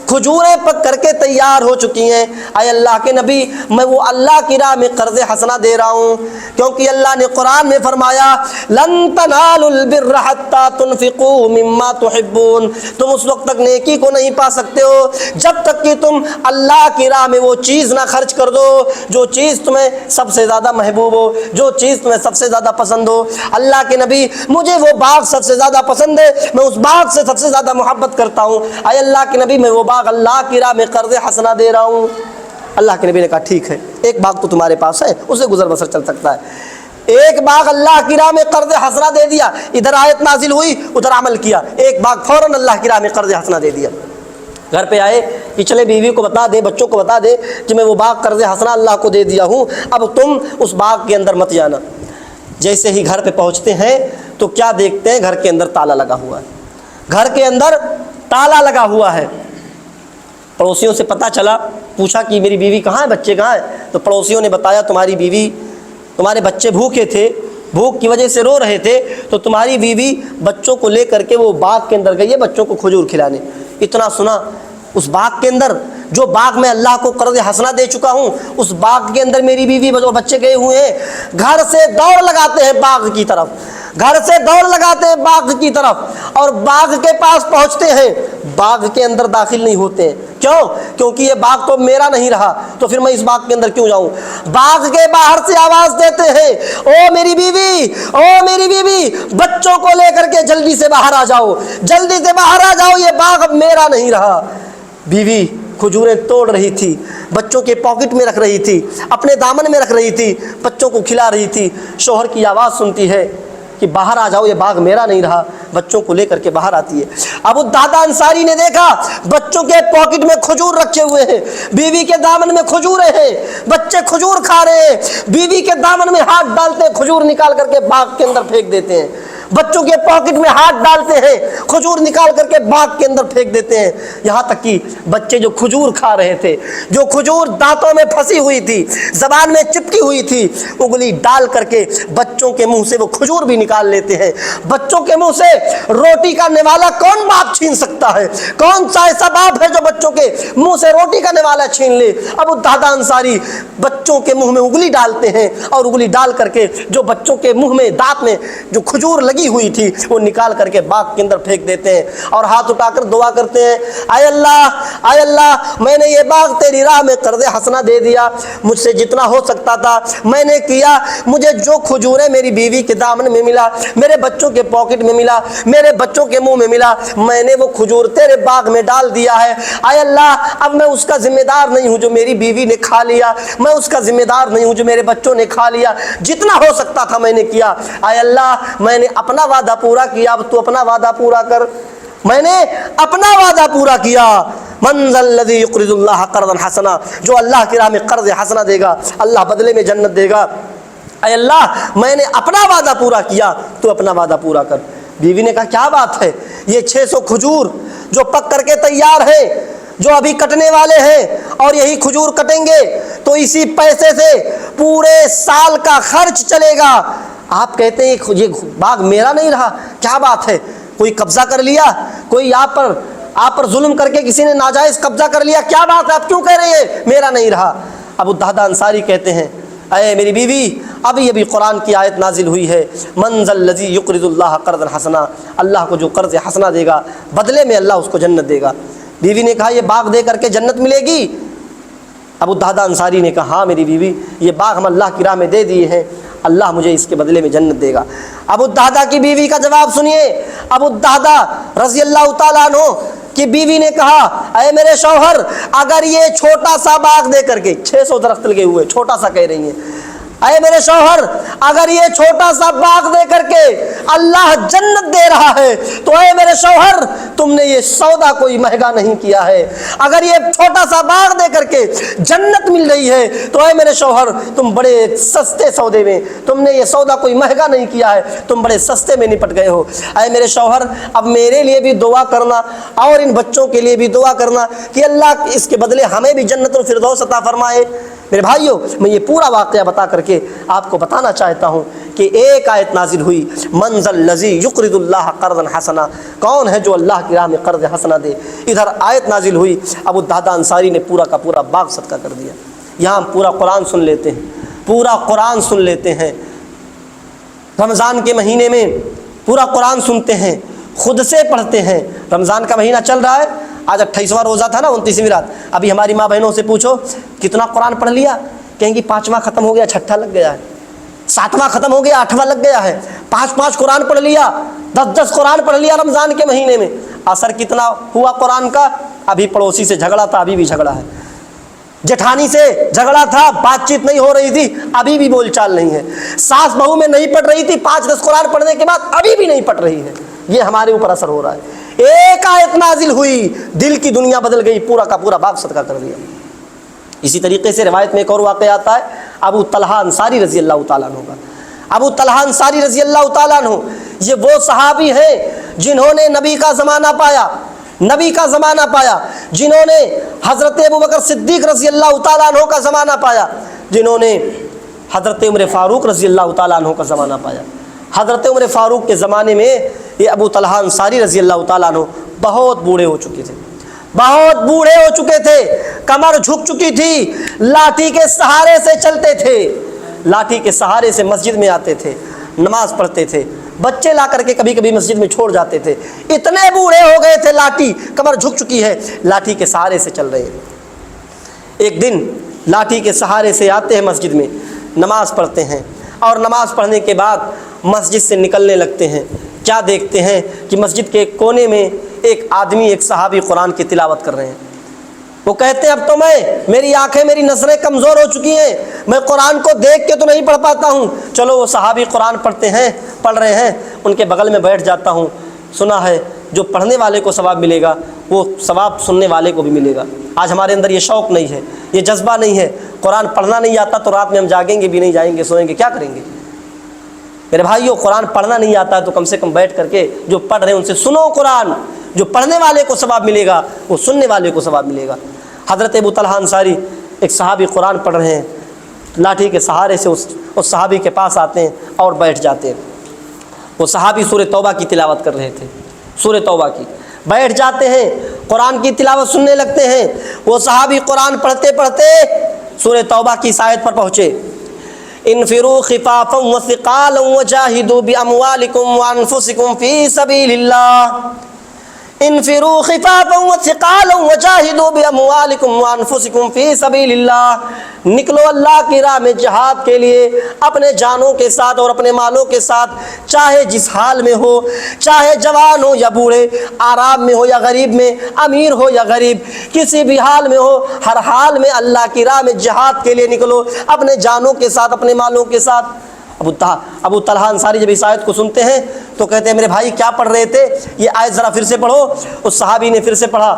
کھجوریں پک کر کے تیار ہو چکی ہیں۔ اے اللہ کے نبی میں وہ اللہ کی راہ میں قرض حسنا دے رہا ہوں، کیونکہ اللہ نے قرآن میں فرمایا لن تنالوا البر حتى تنفقوا مما تحبون، تم اس وقت تک نیکی کو نہیں پا سکتے ہو جب تک کہ تم اللہ کی راہ میں وہ چیز نہ خرچ کر دو جو چیز تمہیں سب سے زیادہ محبوب ہو، جو چیز تمہیں سب سے زیادہ پسند ہو۔ اللہ کے نبی مجھے وہ باغ سب سے زیادہ پسند ہے، میں اس باغ سے سب سے زیادہ محبت کرتا ہوں۔ اے اللہ کے نبی میں وہ باغ اللہ کی راہ میں قرض حسنا دے رہا ہوں۔ اللہ کے نبی نے کہا ٹھیک ہے، ایک باغ تو تمہارے پاس ہے، اسے گزر بسر چل سکتا ہے۔ ایک باغ اللہ کی راہ میں قرض حسنا دے دیا، ادھر آیت نازل ہوئی ادھر عمل کیا، ایک باغ فوراً اللہ کی راہ میں قرض حسنا دے دیا۔ گھر پہ آئے کہ چلے بیوی کو بتا دے، بچوں کو بتا دے کہ میں وہ باغ قرض حسنا اللہ کو دے دیا ہوں، اب تم اس باغ کے اندر مت جانا۔ جیسے ہی گھر پہ پہنچتے ہیں تو کیا دیکھتے ہیں؟ گھر کے اندر تالا لگا ہوا ہے، گھر کے اندر تالا لگا ہوا ہے۔ پڑوسیوں سے پتہ چلا، پوچھا کہ میری بیوی کہاں ہے، بچے کہاں ہیں؟ تو پڑوسیوں نے بتایا تمہاری بیوی، تمہارے بچے بھوکے تھے، بھوک کی وجہ سے رو رہے تھے، تو تمہاری بیوی بچوں کو لے کر کے وہ باغ کے اندر گئی ہے بچوں کو کھجور کھلانے۔ اتنا سنا اس باغ کے اندر جو باغ میں اللہ کو قرض حسنہ دے چکا ہوں، اس باغ کے اندر میری بیوی اور بچے گئے ہوئے ہیں، گھر سے دوڑ لگاتے ہیں باغ کی طرف، گھر سے دوڑ لگاتے ہیں باغ کی طرف، اور باغ کے پاس پہنچتے ہیں، باغ کے اندر داخل نہیں ہوتے ہیں۔ کیوں؟ کیونکہ یہ باغ تو میرا نہیں رہا، تو پھر میں اس باغ کے اندر کیوں جاؤں؟ باغ کے باہر سے آواز دیتے ہیں، او میری بیوی، او میری بیوی، بچوں کو لے کر کے جلدی سے باہر آ جاؤ، جلدی سے باہر آ جاؤ، یہ باغ اب میرا نہیں رہا۔ بیوی کھجوریں توڑ رہی تھی، بچوں کے پاکٹ میں رکھ رہی تھی، اپنے دامن میں رکھ رہی تھی، بچوں کو کھلا رہی تھی، شوہر کی آواز سنتی ہے کہ باہر آ جاؤ، یہ باغ میرا نہیں رہا، بچوں کو لے کر کے باہر آتی ہے۔ ابو الدرداء انصاری نے دیکھا بچوں کے پاکٹ میں کھجور رکھے ہوئے ہیں، بیوی کے دامن میں کھجوریں ہیں، بچے کھجور کھا رہے ہیں، بیوی کے دامن میں ہاتھ ڈالتے ہیں، کھجور نکال کر کے باغ کے اندر پھینک دیتے ہیں، بچوں کے پاکٹ میں ہاتھ ڈالتے ہیں، کھجور نکال کر کے باغ کے اندر پھینک دیتے ہیں، یہاں تک کہ بچے جو کھجور کھا رہے تھے، جو کھجور دانتوں میں پھنسی ہوئی تھی، زبان میں چپکی ہوئی تھی، انگلی ڈال کر کے بچوں کے منہ سے وہ کھجور بھی نکال لیتے ہیں۔ بچوں کے منہ سے روٹی کا نوالا کون باپ چھین سکتا ہے؟ کون سا ایسا باپ ہے جو بچوں کے منہ سے روٹی کا نوالا چھین لے؟ ابو الدرداء انصاری بچوں کے منہ میں انگلی ڈالتے ہیں، اور انگلی ڈال کر کے جو بچوں کے منہ میں دانت میں جو کھجور لگی ہوئی تھی وہ نکال کر کے باغ کے اندر پھینک دیتے ہیں، اور ہاتھ اٹھا کر دعا کرتے ہیں، اے اللہ میں نے یہ باغ تیری راہ میں قرض حسنہ دے دیا، مجھ سے جتنا ہو سکتا تھا میں نے کیا، مجھے جو کھجوریں میری بیوی کے دامن میں ملا، میرے بچوں کے پاکٹ میں ملا، میرے بچوں کے منہ میں ملا، میں نے وہ کھجور تیرے باغ میں ڈال دیا ہے۔ اے اللہ اب میں اس کا ذمہ دار نہیں ہوں جو میری بیوی نے کھا لیا، میں اس کا ذمہ دار نہیں ہوں جو میرے بچوں نے کھا لیا، جتنا ہو سکتا تھا میں نے کیا۔ اے اللہ میں نے اپنا وعدہ پورا کیا، اب تو اپنا وعدہ پورا کر۔ میں نے اپنا وعدہ پورا کیا۔ من ذا الذی یقرض اللہ قرضا حسنا، جو اللہ کی راہ میں قرض حسنہ دے گا اللہ بدلے میں جنت دے گا۔ اے اللہ میں نے اپنا وعدہ پورا کیا، تو اپنا وعدہ پورا کر۔ بیوی نے کہا کیا بات ہے؟ یہ 600 کھجور جو پک کر کے تیار ہیں، جو ابھی کٹنے والے ہیں، اور یہی کھجور کٹیں گے تو اسی پیسے سے پورے سال کا خرچ چلے گا۔ آپ کہتے ہیں یہ باغ میرا نہیں رہا، کیا بات ہے؟ کوئی قبضہ کر لیا، کوئی آپ پر ظلم کر کے کسی نے ناجائز قبضہ کر لیا، کیا بات ہے؟ آپ کیوں کہہ رہے ہیں میرا نہیں رہا؟ ابو الدرداء انصاری کہتے ہیں اے میری بیوی، ابھی ابھی قرآن کی آیت نازل ہوئی ہے، من ذا الذی یقرض اللہ قرضا حسنا، اللہ کو جو قرض حسنہ دے گا بدلے میں اللہ اس کو جنت دے گا۔ بیوی نے کہا یہ باغ دے کر کے جنت ملے گی؟ ابو الدرداء انصاری نے کہا ہاں میری بیوی، یہ باغ ہم اللہ کی راہ میں دے دیے ہیں، اللہ مجھے اس کے بدلے میں جنت دے گا۔ ابو الدرداء کی بیوی کا جواب سنیے۔ ابو الدرداء رضی اللہ تعالیٰ عنہ کی بیوی نے کہا اے میرے شوہر، اگر یہ چھوٹا سا باغ دے کر کے، 600 درخت لگے ہوئے، چھوٹا سا کہہ رہی ہیں، اے میرے شوہر اگر یہ چھوٹا سا باغ دے کر کے اللہ جنت دے رہا ہے تو اے میرے شوہر تم نے یہ سودا کوئی مہنگا نہیں کیا ہے۔ اگر یہ چھوٹا سا باغ دے کر کے جنت مل رہی ہے تو اے میرے شوہر تم بڑے سستے سودے میں، تم نے یہ سودا کوئی مہنگا نہیں کیا ہے، تم بڑے سستے میں نپٹ گئے ہو۔ اے میرے شوہر اب میرے لیے بھی دعا کرنا اور ان بچوں کے لیے بھی دعا کرنا کہ اللہ اس کے بدلے ہمیں بھی جنت الفردوس عطا فرمائے۔ میرے بھائیوں، میں یہ پورا واقعہ بتا کر کے آپ کو بتانا چاہتا ہوں کہ ایک آیت نازل ہوئی، من ذا الذی یقرض اللہ قرضا حسنا، کون ہے جو اللہ کی راہ میں قرض حسنہ دے؟ ادھر آیت نازل ہوئی، ابو الدرداء انصاری نے پورا کا پورا باغ صدقہ کر دیا۔ یہاں ہم پورا قرآن سن لیتے ہیں، پورا قرآن سن لیتے ہیں، رمضان کے مہینے میں پورا قرآن سنتے ہیں، خود سے پڑھتے ہیں۔ رمضان کا مہینہ چل رہا ہے، آج 28واں روزہ تھا نا، 29ویں رات۔ ابھی ہماری ماں بہنوں سے پوچھو کتنا قرآن پڑھ لیا، کہیں گی 5واں ختم ہو گیا، 6ٹھا لگ گیا ہے، 7واں ختم ہو گیا، 8واں لگ گیا ہے، 5 قرآن پڑھ لیا، 10 قرآن پڑھ لیا رمضان کے مہینے میں۔ اثر کتنا ہوا قرآن کا؟ ابھی پڑوسی سے جھگڑا تھا، ابھی بھی جھگڑا ہے، جٹھانی سے جھگڑا تھا، بات چیت نہیں ہو رہی تھی، ابھی بھی بول چال نہیں ہے، ساس بہو میں نہیں پڑھ رہی تھی، 5-10 قرآن پڑھنے کے بعد ابھی بھی نہیں پڑھ رہی ہے۔ یہ ہمارے اوپر اثر ہو رہا ہے۔ ایک آیت نازل ہوئی، دل کی دنیا بدل گئی، پورا کا پورا باغ صدقہ کر دیا۔ اسی طریقے سے روایت میں ایک اور واقعہ آتا ہے ابو طلحہ انصاری رضی اللہ تعالیٰ عنہ کا۔ ابو طلحہ انصاری رضی اللہ تعالیٰ عنہ یہ وہ صحابی ہیں جنہوں نے نبی کا زمانہ پایا، نبی کا زمانہ پایا، جنہوں نے حضرت ابوبکر صدیق رضی اللہ تعالیٰ عنہ کا زمانہ پایا، جنہوں نے حضرت عمر فاروق رضی اللہ تعالیٰ عنہ کا زمانہ پایا۔ حضرت عمر فاروق کے زمانے میں یہ ابو طلحہ انصاری رضی اللہ تعالیٰ عنہ بہت بوڑھے ہو چکے تھے، بہت بوڑھے ہو چکے تھے، کمر جھک چکی تھی، لاٹھی کے سہارے سے چلتے تھے، لاٹھی کے سہارے سے مسجد میں آتے تھے، نماز پڑھتے تھے، بچے لا کر کے کبھی کبھی مسجد میں چھوڑ جاتے تھے، اتنے بوڑھے ہو گئے تھے، لاٹھی کمر جھک چکی ہے، لاٹھی کے سہارے سے چل رہے ہیں۔ ایک دن لاٹھی کے سہارے سے آتے ہیں مسجد میں، نماز پڑھتے ہیں، اور نماز پڑھنے کے بعد مسجد سے نکلنے لگتے ہیں، کیا دیکھتے ہیں کہ مسجد کے ایک کونے میں ایک آدمی، ایک صحابی قرآن کی تلاوت کر رہے ہیں۔ وہ کہتے ہیں اب تو میری آنکھیں، میری نظریں کمزور ہو چکی ہیں، میں قرآن کو دیکھ کے تو نہیں پڑھ پاتا ہوں، چلو وہ صحابی قرآن پڑھ رہے ہیں، ان کے بغل میں بیٹھ جاتا ہوں، سنا ہے جو پڑھنے والے کو ثواب ملے گا وہ ثواب سننے والے کو بھی ملے گا۔ آج ہمارے اندر یہ شوق نہیں ہے، یہ جذبہ نہیں ہے، قرآن پڑھنا نہیں آتا تو رات میں ہم جاگیں گے بھی نہیں، جائیں گے سوئیں گے، کیا کریں گے؟ میرے بھائیو، قرآن پڑھنا نہیں آتا ہے تو کم سے کم بیٹھ کر کے جو پڑھ رہے ہیں ان سے سنو قرآن، جو پڑھنے والے کو ثواب ملے گا وہ سننے والے کو ثواب ملے گا۔ حضرت ابو طلحہ انصاری ایک صحابی قرآن پڑھ رہے ہیں، لاٹھی کے سہارے سے اس صحابی کے پاس آتے ہیں اور بیٹھ جاتے ہیں۔ وہ صحابی سورہ توبہ کی تلاوت کر رہے تھے، سورہ توبہ کی، بیٹھ جاتے ہیں، قرآن کی تلاوت سننے لگتے ہیں۔ وہ صحابی قرآن پڑھتے پڑھتے سورہ توبہ کی اس آیت پر پہنچے، انفروا خفافا وثقالا وجاہدوا باموالکم وانفسکم فی سبیل اللہ، انفروا خفافا وثقالا وجاہدوا باموالکم وانفسکم فی سبیل اللہ، نکلو اللہ کی راہ میں جہاد کے لیے اپنے جانوں کے ساتھ اور اپنے مالوں کے ساتھ، چاہے جس حال میں ہو، چاہے جوان ہو یا بوڑھے، آرام میں ہو یا غریب میں، امیر ہو یا غریب، کسی بھی حال میں ہو، ہر حال میں اللہ کی راہ میں جہاد کے لیے نکلو اپنے جانوں کے ساتھ، اپنے مالوں کے ساتھ۔ ابو طلحہ انصاری جب اس آیت کو سنتے ہیں تو کہتے ہیں میرے بھائی کیا پڑھ رہے تھے؟ یہ آیت ذرا پھر سے پڑھو۔ اس صحابی نے پھر سے پڑھا،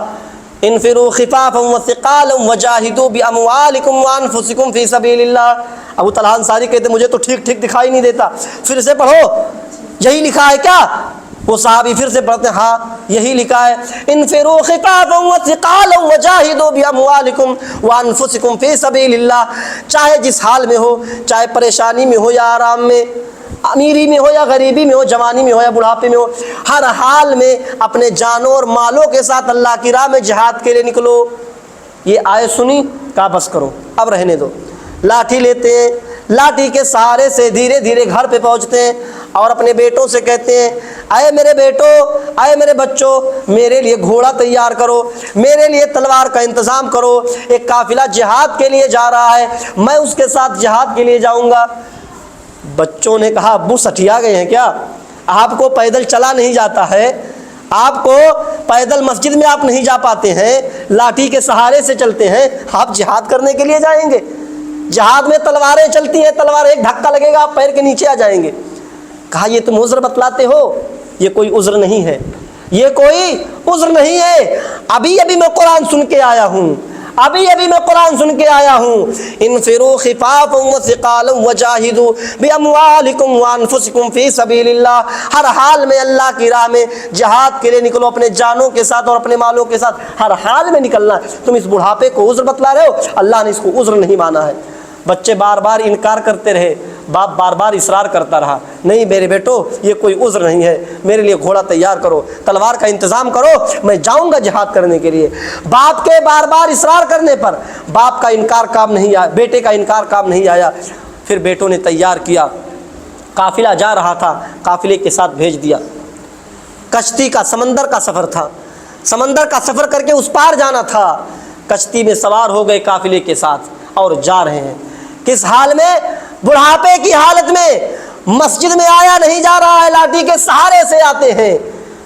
انفروا خفافا وثقالا وجاہدوا باموالکم وانفسکم فی سبیل اللہ۔ ابو طلحہ انصاری کہتے ہیں مجھے تو ٹھیک ٹھیک دکھائی نہیں دیتا، پھر سے پڑھو، یہی لکھا ہے کیا؟ وہ صحابی پھر سے پڑھتے ہیں، ہاں یہی لکھا ہے، انفروا خفافا وثقالا وجاہدوا باموالکم وانفسکم فی سبیل اللہ، چاہے جس حال میں ہو، چاہے پریشانی میں ہو یا آرام میں، امیری میں ہو یا غریبی میں ہو، جوانی میں ہو یا بڑھاپے میں ہو، ہر حال میں اپنے جانوں اور مالوں کے ساتھ اللہ کی راہ میں جہاد کے لیے نکلو۔ یہ آیت سنی، کہا بس کرو، اب رہنے دو۔ لاٹھی لیتے ہیں، لاٹھی کے سہارے سے دھیرے دھیرے گھر پہ پہنچتے ہیں اور اپنے بیٹوں سے کہتے ہیں، اے میرے بیٹو، اے میرے بچوں، میرے لیے گھوڑا تیار کرو، میرے لیے تلوار کا انتظام کرو، ایک قافلہ جہاد کے لیے جا رہا ہے، میں اس کے ساتھ جہاد کے لیے جاؤں گا۔ بچوں نے کہا ابو سٹھیا گئے ہیں کیا؟ آپ کو پیدل چلا نہیں جاتا ہے، آپ کو پیدل مسجد میں آپ نہیں جا پاتے ہیں، لاٹھی کے سہارے سے چلتے ہیں، آپ جہاد کرنے کے لیے جائیں گے؟ جہاد میں تلواریں چلتی ہیں، تلوار ایک دھکا لگے گا آپ پیر کے نیچے آ جائیں گے۔ کہا یہ تم عذر بتلاتے ہو، یہ کوئی عذر نہیں ہے، یہ کوئی عذر نہیں ہے، ابھی میں قرآن سن کے آیا ہوں، ابھی میں قرآن سن کے آیا ہوں، انفروا خفافا وثقالا وجاہدوا باموالکم وانفسکم فی سبیل اللہ، ہر حال میں اللہ کی راہ میں جہاد کے لیے نکلو، اپنے جانوں کے ساتھ اور اپنے مالوں کے ساتھ ہر حال میں نکلنا ہے۔ تم اس بڑھاپے کو عذر بتلا رہے ہو، اللہ نے اس کو عذر نہیں مانا ہے۔ بچے بار بار انکار کرتے رہے، باپ بار بار اصرار کرتا رہا، نہیں میرے بیٹو یہ کوئی عذر نہیں ہے، میرے لیے گھوڑا تیار کرو، تلوار کا انتظام کرو، میں جاؤں گا جہاد کرنے کے لیے۔ باپ کے بار بار اصرار کرنے پر باپ کا انکار کام نہیں آیا، بیٹے کا انکار کام نہیں آیا۔ پھر بیٹوں نے تیار کیا، قافلہ جا رہا تھا، قافلے کے ساتھ بھیج دیا۔ کشتی کا، سمندر کا سفر تھا، سمندر کا سفر کر کے اس پار جانا تھا۔ کشتی میں سوار ہو گئے قافلے کے ساتھ اور جا رہے ہیں، کس حال میں؟ بڑھاپے کی حالت میں۔ مسجد میں آیا نہیں جا رہا ہے، لاٹھی کے سہارے سے آتے ہیں،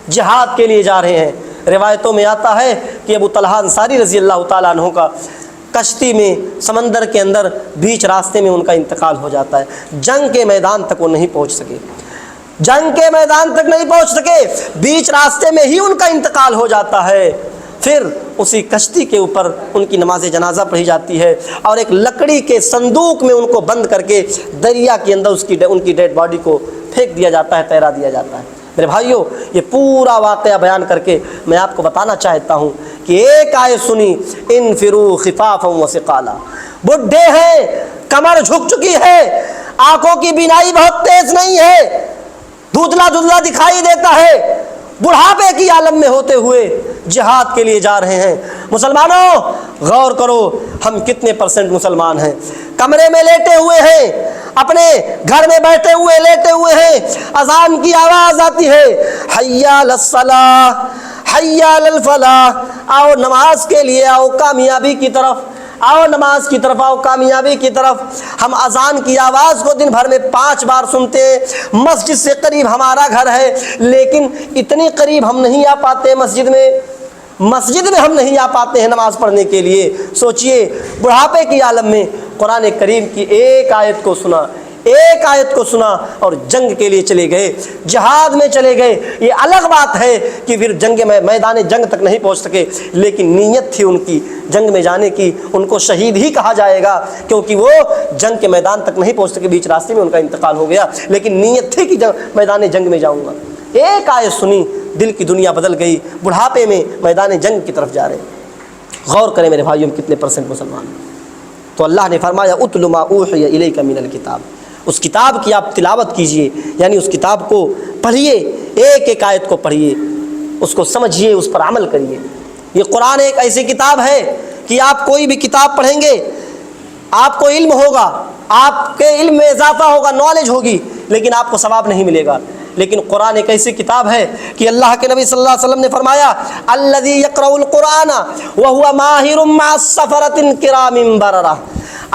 جہاد کے لیے جا رہے ہیں۔ روایتوں میں آتا ہے کہ ابو طلحہ انصاری رضی اللہ تعالیٰ عنہ کا کشتی میں، سمندر کے اندر بیچ راستے میں ان کا انتقال ہو جاتا ہے، جنگ کے میدان تک وہ نہیں پہنچ سکے، جنگ کے میدان تک نہیں پہنچ سکے، بیچ راستے میں ہی ان کا انتقال ہو جاتا ہے۔ پھر اسی کشتی کے اوپر ان کی نماز جنازہ پڑھی جاتی ہے اور ایک لکڑی کے صندوق میں ان کو بند کر کے دریا کے اندر ان کی ڈیڈ باڈی کو پھینک دیا جاتا ہے، تیرا دیا جاتا ہے۔ میرے بھائیوں، یہ پورا واقعہ بیان کر کے میں آپ کو بتانا چاہتا ہوں کہ ایک آیت سنی، انفروا خفافا وثقالا، بڈھے ہیں، کمر جھک چکی ہے، آنکھوں کی بینائی بہت تیز نہیں ہے، دھندلا دھندلا دکھائی دیتا ہے، بڑھاپے کی عالم میں ہوتے ہوئے جہاد کے لیے جا رہے ہیں۔ مسلمانوں غور کرو ہم کتنے پرسنٹ مسلمان ہیں؟ کمرے میں لیٹے ہوئے ہیں، اپنے گھر میں بیٹھے ہوئے لیٹے ہوئے ہیں، اذان کی آواز آتی ہے، حی علی الصلاۃ حی علی الفلاح، آؤ نماز کے لیے، آؤ کامیابی کی طرف، آؤ نماز کی طرف، آؤ کامیابی کی طرف۔ ہم اذان کی آواز کو دن بھر میں 5 بار سنتے ہیں، مسجد سے قریب ہمارا گھر ہے لیکن اتنی قریب ہم نہیں آ پاتے مسجد میں ہم نہیں آ پاتے ہیں نماز پڑھنے کے لیے۔ سوچئے بڑھاپے کی عالم میں قرآن کریم کی ایک آیت کو سنا اور جنگ کے لیے چلے گئے، جہاد میں چلے گئے۔ یہ الگ بات ہے کہ پھر میدان جنگ تک نہیں پہنچ سکے، لیکن نیت تھی ان کی جنگ میں جانے کی، ان کو شہید ہی کہا جائے گا کیونکہ وہ جنگ کے میدان تک نہیں پہنچ سکے، بیچ راستے میں ان کا انتقال ہو گیا، لیکن نیت تھی کہ میدان جنگ میں جاؤں گا۔ ایک آیت سنی، دل کی دنیا بدل گئی، بڑھاپے میں میدان جنگ کی طرف جا رہے ہیں۔ غور کریں میرے بھائیوں کتنے پرسنٹ مسلمان ہیں؟ تو اللہ نے فرمایا اتل ما اوحی الیک من الکتاب، اس کتاب کی آپ تلاوت کیجئے، یعنی اس کتاب کو پڑھیے، ایک ایک آیت کو پڑھیے، اس کو سمجھیے، اس پر عمل کریے۔ یہ قرآن ایک ایسی کتاب ہے کہ آپ کوئی بھی کتاب پڑھیں گے آپ کو علم ہوگا، آپ کے علم میں اضافہ ہوگا، نالج ہوگی، لیکن آپ کو ثواب نہیں ملے گا۔ لیکن قرآن ایک ایسی کتاب ہے کہ اللہ کے نبی صلی اللہ علیہ وسلم نے فرمایا الذی یقرأ القرآن وهو ماہر مع السفرة الکرام بررہ،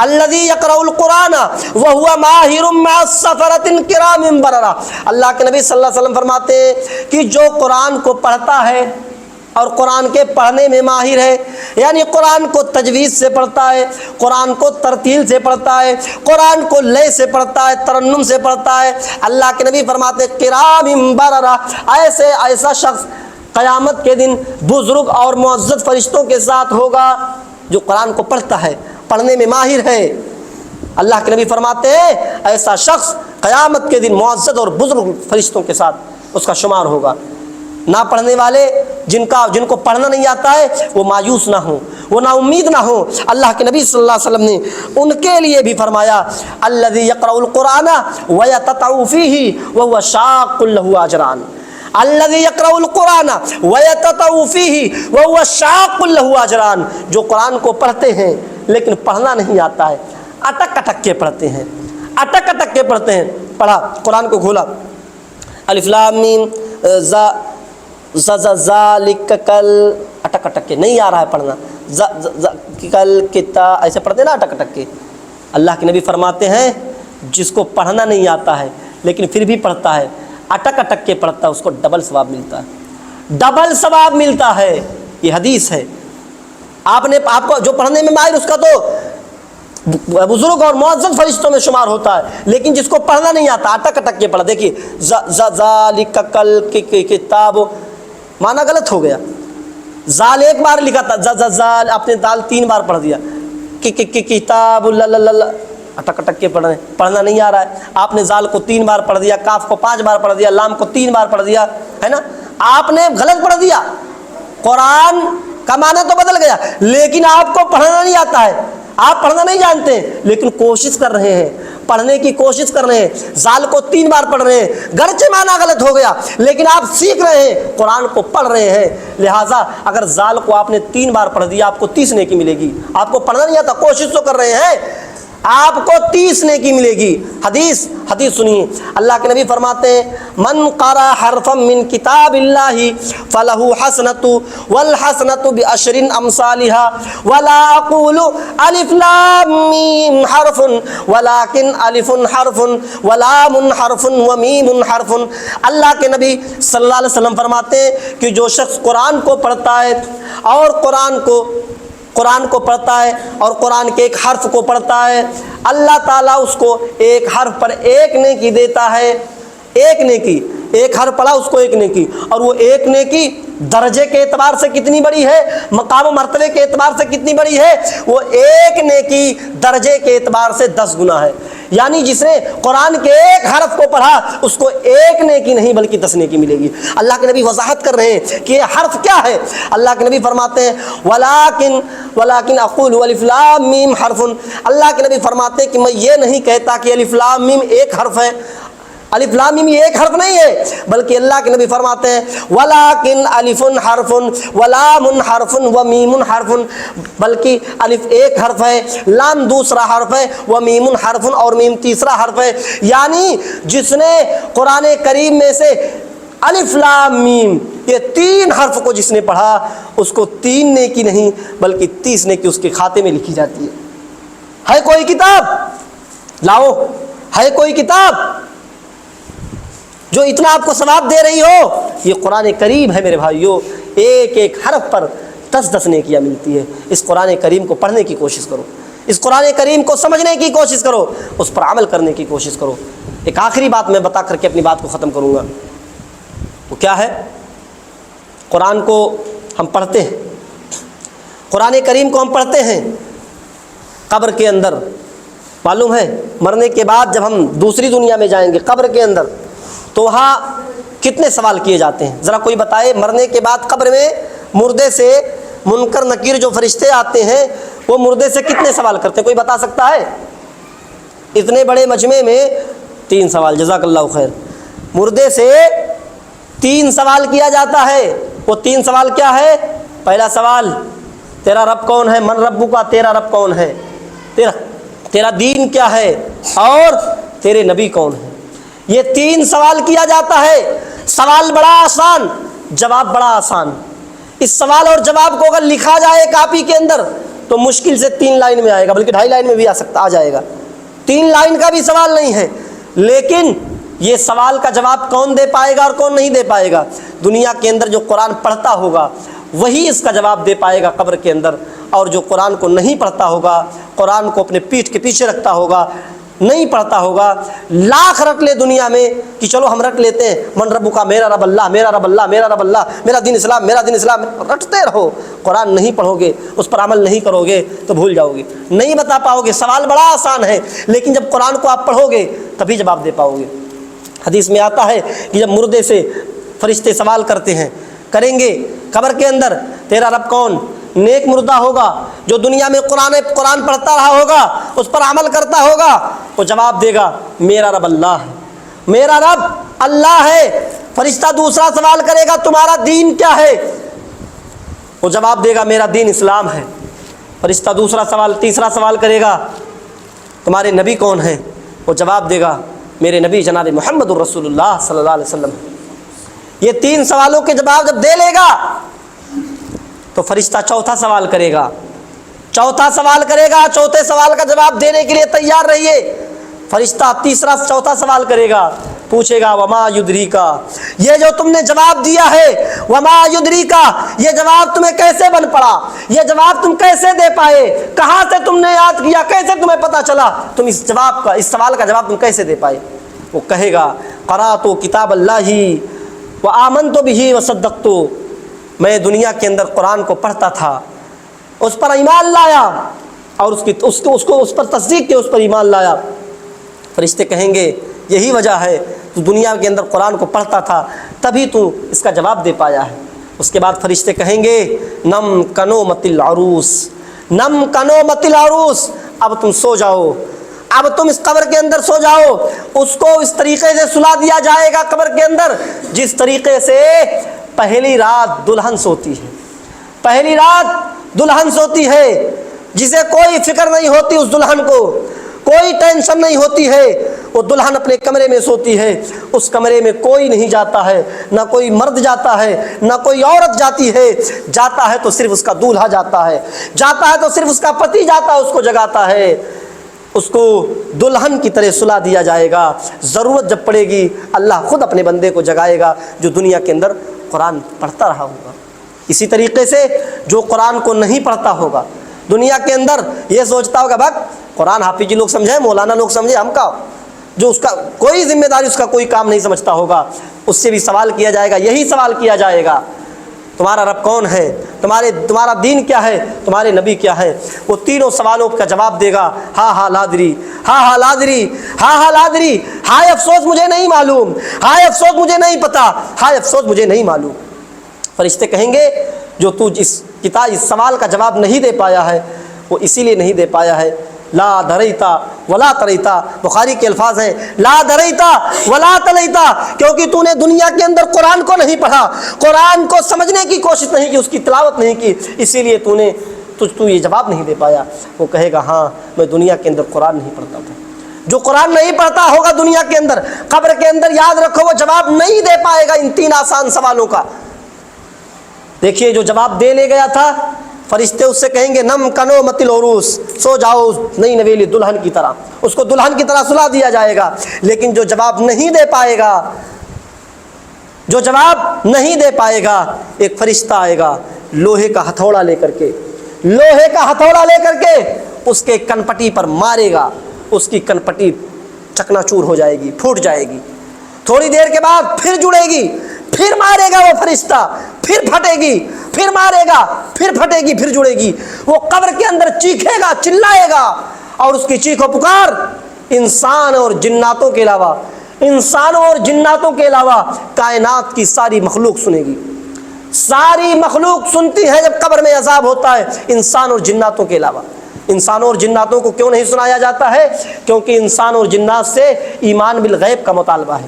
الذی یقرأ القرآن وهو ماہر مع السفرة الکرام بررہ۔ اللہ کے نبی صلی اللہ علیہ وسلم فرماتے ہیں کہ جو قرآن کو پڑھتا ہے اور قرآن کے پڑھنے میں ماہر ہے، یعنی قرآن کو تجوید سے پڑھتا ہے، قرآن کو ترتیل سے پڑھتا ہے، قرآن کو لے سے پڑھتا ہے، ترنم سے پڑھتا ہے، اللہ کے نبی فرماتے ہیں کرام بررہ، ایسا شخص قیامت کے دن بزرگ اور معزز فرشتوں کے ساتھ ہوگا جو قرآن کو پڑھتا ہے، پڑھنے میں ماہر ہے۔ اللہ کے نبی فرماتے ہیں ایسا شخص قیامت کے دن معزز اور بزرگ فرشتوں کے ساتھ اس کا شمار ہوگا۔ نہ پڑھنے والے جن کو پڑھنا نہیں آتا ہے وہ مایوس نہ ہوں، وہ نا امید نہ ہوں۔ اللہ کے نبی صلی اللہ علیہ وسلم نے ان کے لیے بھی فرمایا الذی یقرأ القرآن ویتتع فیہ وہو شاق لہ اجران، الذی یقرأ القرآن ویتتع فیہ وہو شاق لہ اجران، جو قرآن کو پڑھتے ہیں لیکن پڑھنا نہیں آتا ہے، اٹک اٹک کے پڑھتے ہیں، اٹک اٹک کے پڑھتے ہیں۔ پڑھا قرآن کو کھولا، الف لام میم ذالک کل، اٹک اٹک کے نہیں آ رہا ہے پڑھنا، کل کتا ایسے پڑھتے ہیں نا اٹک اٹک کے۔ اللہ کے نبی فرماتے ہیں جس کو پڑھنا نہیں آتا ہے لیکن پھر بھی پڑھتا ہے، اٹک اٹک کے پڑھتا ہے، اس کو ڈبل ثواب ملتا ہے، ڈبل ثواب ملتا ہے۔ یہ حدیث ہے۔ آپ کو جو پڑھنے میں ماہر اس کا تو بزرگ اور معزز فرشتوں میں شمار ہوتا ہے، لیکن جس کو پڑھنا نہیں آتا اٹک اٹک کے پڑھا۔ دیکھیے ذالک کل کی کتاب، معنی غلط ہو گیا، زال ایک بار لکھا تھا، زال آپ نے دال 3 بار پڑھ دیا، کتاب اٹک اٹک کے پڑھنا نہیں آ رہا ہے۔ آپ نے زال کو 3 بار پڑھ دیا، کاف کو 5 بار پڑھ دیا، لام کو 3 بار پڑھ دیا، ہے نا، آپ نے غلط پڑھ دیا۔ قرآن کا معنی تو بدل گیا لیکن آپ کو پڑھنا نہیں آتا ہے، آپ پڑھنا نہیں جانتے لیکن کوشش کر رہے ہیں، پڑھنے کی کوشش کر رہے ہیں، زال کو 3 بار پڑھ رہے ہیں، گرچہ معنی غلط ہو گیا لیکن آپ سیکھ رہے ہیں، قرآن کو پڑھ رہے ہیں۔ لہٰذا اگر زال کو آپ نے 3 بار پڑھ دیا آپ کو 30 نیکی ملے گی۔ آپ کو پڑھنا نہیں آتا، کوشش تو کر رہے ہیں، آپ کو 30 نیکی ملے گی۔ حدیث سنیے، اللہ کے نبی فرماتے ہیں من قرأ حرفا من کتاب اللہ فلہ حسنۃ والحسنۃ بعشر امثالها ولا اقول الف لام میم حرف ولکن الف حرف ولام حرف ومیم حرف۔ اللہ کے نبی صلی اللہ علیہ وسلم فرماتے ہیں کہ جو شخص قرآن کو پڑھتا ہے اور قرآن کو پڑھتا ہے اور قرآن کے ایک حرف کو پڑھتا ہے، اللہ تعالیٰ اس کو ایک حرف پر 1 نیکی دیتا ہے۔ 1 نیکی، ایک حرف پڑھا اس کو 1 نیکی، اور وہ 1 نیکی درجے کے اعتبار سے کتنی بڑی ہے، مقام و مرتبے کے اعتبار سے کتنی بڑی ہے، وہ 1 نیکی درجے کے اعتبار سے 10 گنا ہے۔ یعنی جس نے قرآن کے ایک حرف کو پڑھا اس کو 1 نیکی نہیں بلکہ 10 نیکی ملے گی۔ اللہ کے نبی وضاحت کر رہے ہیں کہ یہ حرف کیا ہے۔ اللہ کے نبی فرماتے ہیں ولیکن اقول الف لام میم حرف، اللہ کے نبی فرماتے ہیں کہ میں یہ نہیں کہتا کہ الف لام میم ایک حرف ہے، الف لام میم یہ ایک حرف نہیں ہے، بلکہ اللہ کے نبی فرماتے ہیں ولاکن الف حرف ولام حرف ومیم حرف، بلکہ الف ایک حرف ہے، لام دوسرا حرف ہے، ومیم حرف اور میم تیسرا حرف ہے۔ یعنی جس نے قرآن کریم میں سے الف لام میم یہ 3 حرف کو جس نے پڑھا اس کو 3 نیکی نہیں بلکہ 30 نیکی اس کے کھاتے میں لکھی جاتی ہے کوئی کتاب لاؤ، ہے کوئی کتاب جو اتنا آپ کو ثواب دے رہی ہو؟ یہ قرآن کریم ہے میرے بھائیو، ایک ایک حرف پر 10 نیکیاں ملتی ہے۔ اس قرآن کریم کو پڑھنے کی کوشش کرو، اس قرآن کریم کو سمجھنے کی کوشش کرو، اس پر عمل کرنے کی کوشش کرو۔ ایک آخری بات میں بتا کر کے اپنی بات کو ختم کروں گا، وہ کیا ہے؟ قرآن کو ہم پڑھتے ہیں، قرآن کریم کو ہم پڑھتے ہیں قبر کے اندر، معلوم ہے مرنے کے بعد جب ہم دوسری دنیا میں جائیں گے قبر کے اندر تو وہاں کتنے سوال کیے جاتے ہیں؟ ذرا کوئی بتائے، مرنے کے بعد قبر میں مردے سے منکر نکیر جو فرشتے آتے ہیں وہ مردے سے کتنے سوال کرتے ہیں؟ کوئی بتا سکتا ہے؟ اتنے بڑے مجمع میں 3 سوال، جزاک اللہ خیر۔ مردے سے 3 سوال کیا جاتا ہے، وہ 3 سوال کیا ہے؟ پہلا سوال تیرا رب کون ہے، من ربو کا، تیرا رب کون ہے، تیرا دین کیا ہے، اور تیرے نبی کون ہے۔ یہ 3 سوال کیا جاتا ہے۔ سوال بڑا آسان، جواب بڑا آسان۔ اس سوال اور جواب کو اگر لکھا جائے کاپی کے اندر تو مشکل سے 3 لائن میں آئے گا، بلکہ 2.5 لائن میں بھی آ جائے گا۔ 3 لائن کا بھی سوال نہیں ہے، لیکن یہ سوال کا جواب کون دے پائے گا اور کون نہیں دے پائے گا؟ دنیا کے اندر جو قرآن پڑھتا ہوگا وہی اس کا جواب دے پائے گا قبر کے اندر، اور جو قرآن کو نہیں پڑھتا ہوگا، قرآن کو اپنے پیٹھ کے پیچھے رکھتا ہوگا، نہیں پڑھتا ہوگا، لاکھ رٹ لے دنیا میں کہ چلو ہم رٹ لیتے ہیں من ربو کا، میرا رب اللہ، میرا رب اللہ، میرا رب اللہ، میرا دین اسلام، میرا دین اسلام، رٹتے رہو، قرآن نہیں پڑھو گے، اس پر عمل نہیں کرو گے تو بھول جاؤ گے، نہیں بتا پاؤ گے۔ سوال بڑا آسان ہے، لیکن جب قرآن کو آپ پڑھو گے تبھی جواب دے پاؤ گے۔ حدیث میں آتا ہے کہ جب مردے سے فرشتے سوال کرتے ہیں، کریں گے قبر کے اندر تیرا رب کون؟ نیک مردہ ہوگا جو دنیا میں قرآن پڑھتا رہا ہوگا، اس پر عمل کرتا ہوگا، وہ جواب دے گا میرا رب اللہ ہے، میرا رب اللہ ہے۔ فرشتہ دوسرا سوال کرے گا تمہارا دین کیا ہے؟ وہ جواب دے گا میرا دین اسلام ہے۔ فرشتہ تیسرا سوال کرے گا تمہارے نبی کون ہیں؟ وہ جواب دے گا میرے نبی جناب محمد الرسول اللہ صلی اللہ علیہ وسلم۔ یہ 3 سوالوں کے جواب جب دے لے گا تو فرشتہ چوتھا سوال کرے گا، چوتھا سوال کا جواب دینے کے لیے تیار رہیے۔ فرشتہ چوتھا سوال کرے گا، پوچھے گا وما یدریکا، یہ جو تم نے جواب دیا ہے، وما یدریکا، یہ جواب تمہیں کیسے بن پڑا، یہ جواب تم کیسے دے پائے، کہاں سے تم نے یاد کیا، کیسے تمہیں پتا چلا، تم اس سوال کا جواب تم کیسے دے پائے؟ وہ کہے گا قرأت کتاب اللہ وآمنت بہ وصدقت، میں دنیا کے اندر قرآن کو پڑھتا تھا، اس پر ایمان لایا اور اس پر تصدیق کی، اس پر ایمان لایا۔ فرشتے کہیں گے یہی وجہ ہے تو دنیا کے اندر قرآن کو پڑھتا تھا تبھی تو اس کا جواب دے پایا ہے۔ اس کے بعد فرشتے کہیں گے نم کنو مت العروس، نم کنو مت العروس، اب تم سو جاؤ، اب تم اس قبر کے اندر سو جاؤ۔ اس کو اس طریقے سے سلا دیا جائے گا قبر کے اندر جس طریقے سے پہلی رات دلہن سوتی ہے، پہلی رات دلہن سوتی ہے، جسے کوئی فکر نہیں ہوتی، اس دلہن کو کوئی ٹینشن نہیں ہوتی ہے، وہ دلہن اپنے کمرے میں سوتی ہے، اس کمرے میں کوئی نہیں جاتا ہے، نہ کوئی مرد جاتا ہے، نہ کوئی عورت جاتی ہے، جاتا ہے تو صرف اس کا دولہا جاتا ہے، جاتا ہے تو صرف اس کا پتی جاتا ہے، اس کو جگاتا ہے، اس کو دلہن کی طرح سلا دیا جائے گا۔ ضرورت جب پڑے گی اللہ خود اپنے بندے کو جگائے گا جو دنیا کے اندر قرآن پڑھتا رہا ہوگا۔ اسی طریقے سے جو قرآن کو نہیں پڑھتا ہوگا، دنیا کے اندر یہ سوچتا ہوگا بھگ قرآن حافظ جی لوگ سمجھے، مولانا لوگ سمجھے، ہم کا جو اس کا کوئی ذمہ داری، اس کا کوئی کام نہیں سمجھتا ہوگا، اس سے بھی سوال کیا جائے گا، یہی سوال کیا جائے گا تمہارا رب کون ہے، تمہارا دین کیا ہے، تمہارے نبی کیا ہے۔ وہ تینوں سوالوں کا جواب دے گا ہاں لادری، ہاں لادری، ہاں لادری، ہائے افسوس مجھے نہیں معلوم، ہائے افسوس مجھے نہیں پتا، ہائے افسوس مجھے نہیں معلوم۔ فرشتے کہیں گے جو تو اس سوال کا جواب نہیں دے پایا ہے وہ اسی لیے نہیں دے پایا ہے لا دریتا ولا تریتا، بخاری کے الفاظ ہیں لا دریتا ولا تلیتا، کیونکہ تو نے دنیا کے اندر قرآن کو نہیں پڑھا، قرآن کو سمجھنے کی کوشش نہیں کی، اس کی تلاوت نہیں کی، اسی لیے تو یہ جواب نہیں دے پایا۔ وہ کہے گا ہاں میں دنیا کے اندر قرآن نہیں پڑھتا تھا۔ جو قرآن نہیں پڑھتا ہوگا دنیا کے اندر، قبر کے اندر یاد رکھو وہ جواب نہیں دے پائے گا ان 3 آسان سوالوں کا۔ دیکھیے جو جواب دے لے گیا تھا، فرشتے اس سے کہیں گے نم کنو متل عروس، سو جاؤ نئی نویلی دلہن کی طرح، اس کو دلہن کی طرح سلا دیا جائے گا۔ لیکن جو جواب نہیں دے پائے گا، جو جواب نہیں دے پائے گا، ایک فرشتہ آئے گا لوہے کا ہتھوڑا لے کر کے، لوہے کا ہتھوڑا لے کر کے اس کے کنپٹی پر مارے گا، اس کی کنپٹی چکنا چور ہو جائے گی، پھوٹ جائے گی، تھوڑی دیر کے بعد پھر جڑے گی، پھر مارے گا وہ فرشتہ، پھر پھٹے گی، پھر مارے گا، پھر پھٹے گی، پھر جڑے گی۔ وہ قبر کے اندر چیخے گا، چلائے گا، اور اس کی چیخ و پکار انسان اور جناتوں کے علاوہ، انسانوں اور جناتوں کے علاوہ کائنات کی ساری مخلوق سنے گی۔ ساری مخلوق سنتی ہے جب قبر میں عذاب ہوتا ہے، انسان اور جناتوں کے علاوہ۔ انسانوں اور جناتوں کو کیوں نہیں سنایا جاتا ہے؟ کیونکہ انسان اور جنات سے ایمان بالغیب کا مطالبہ ہے،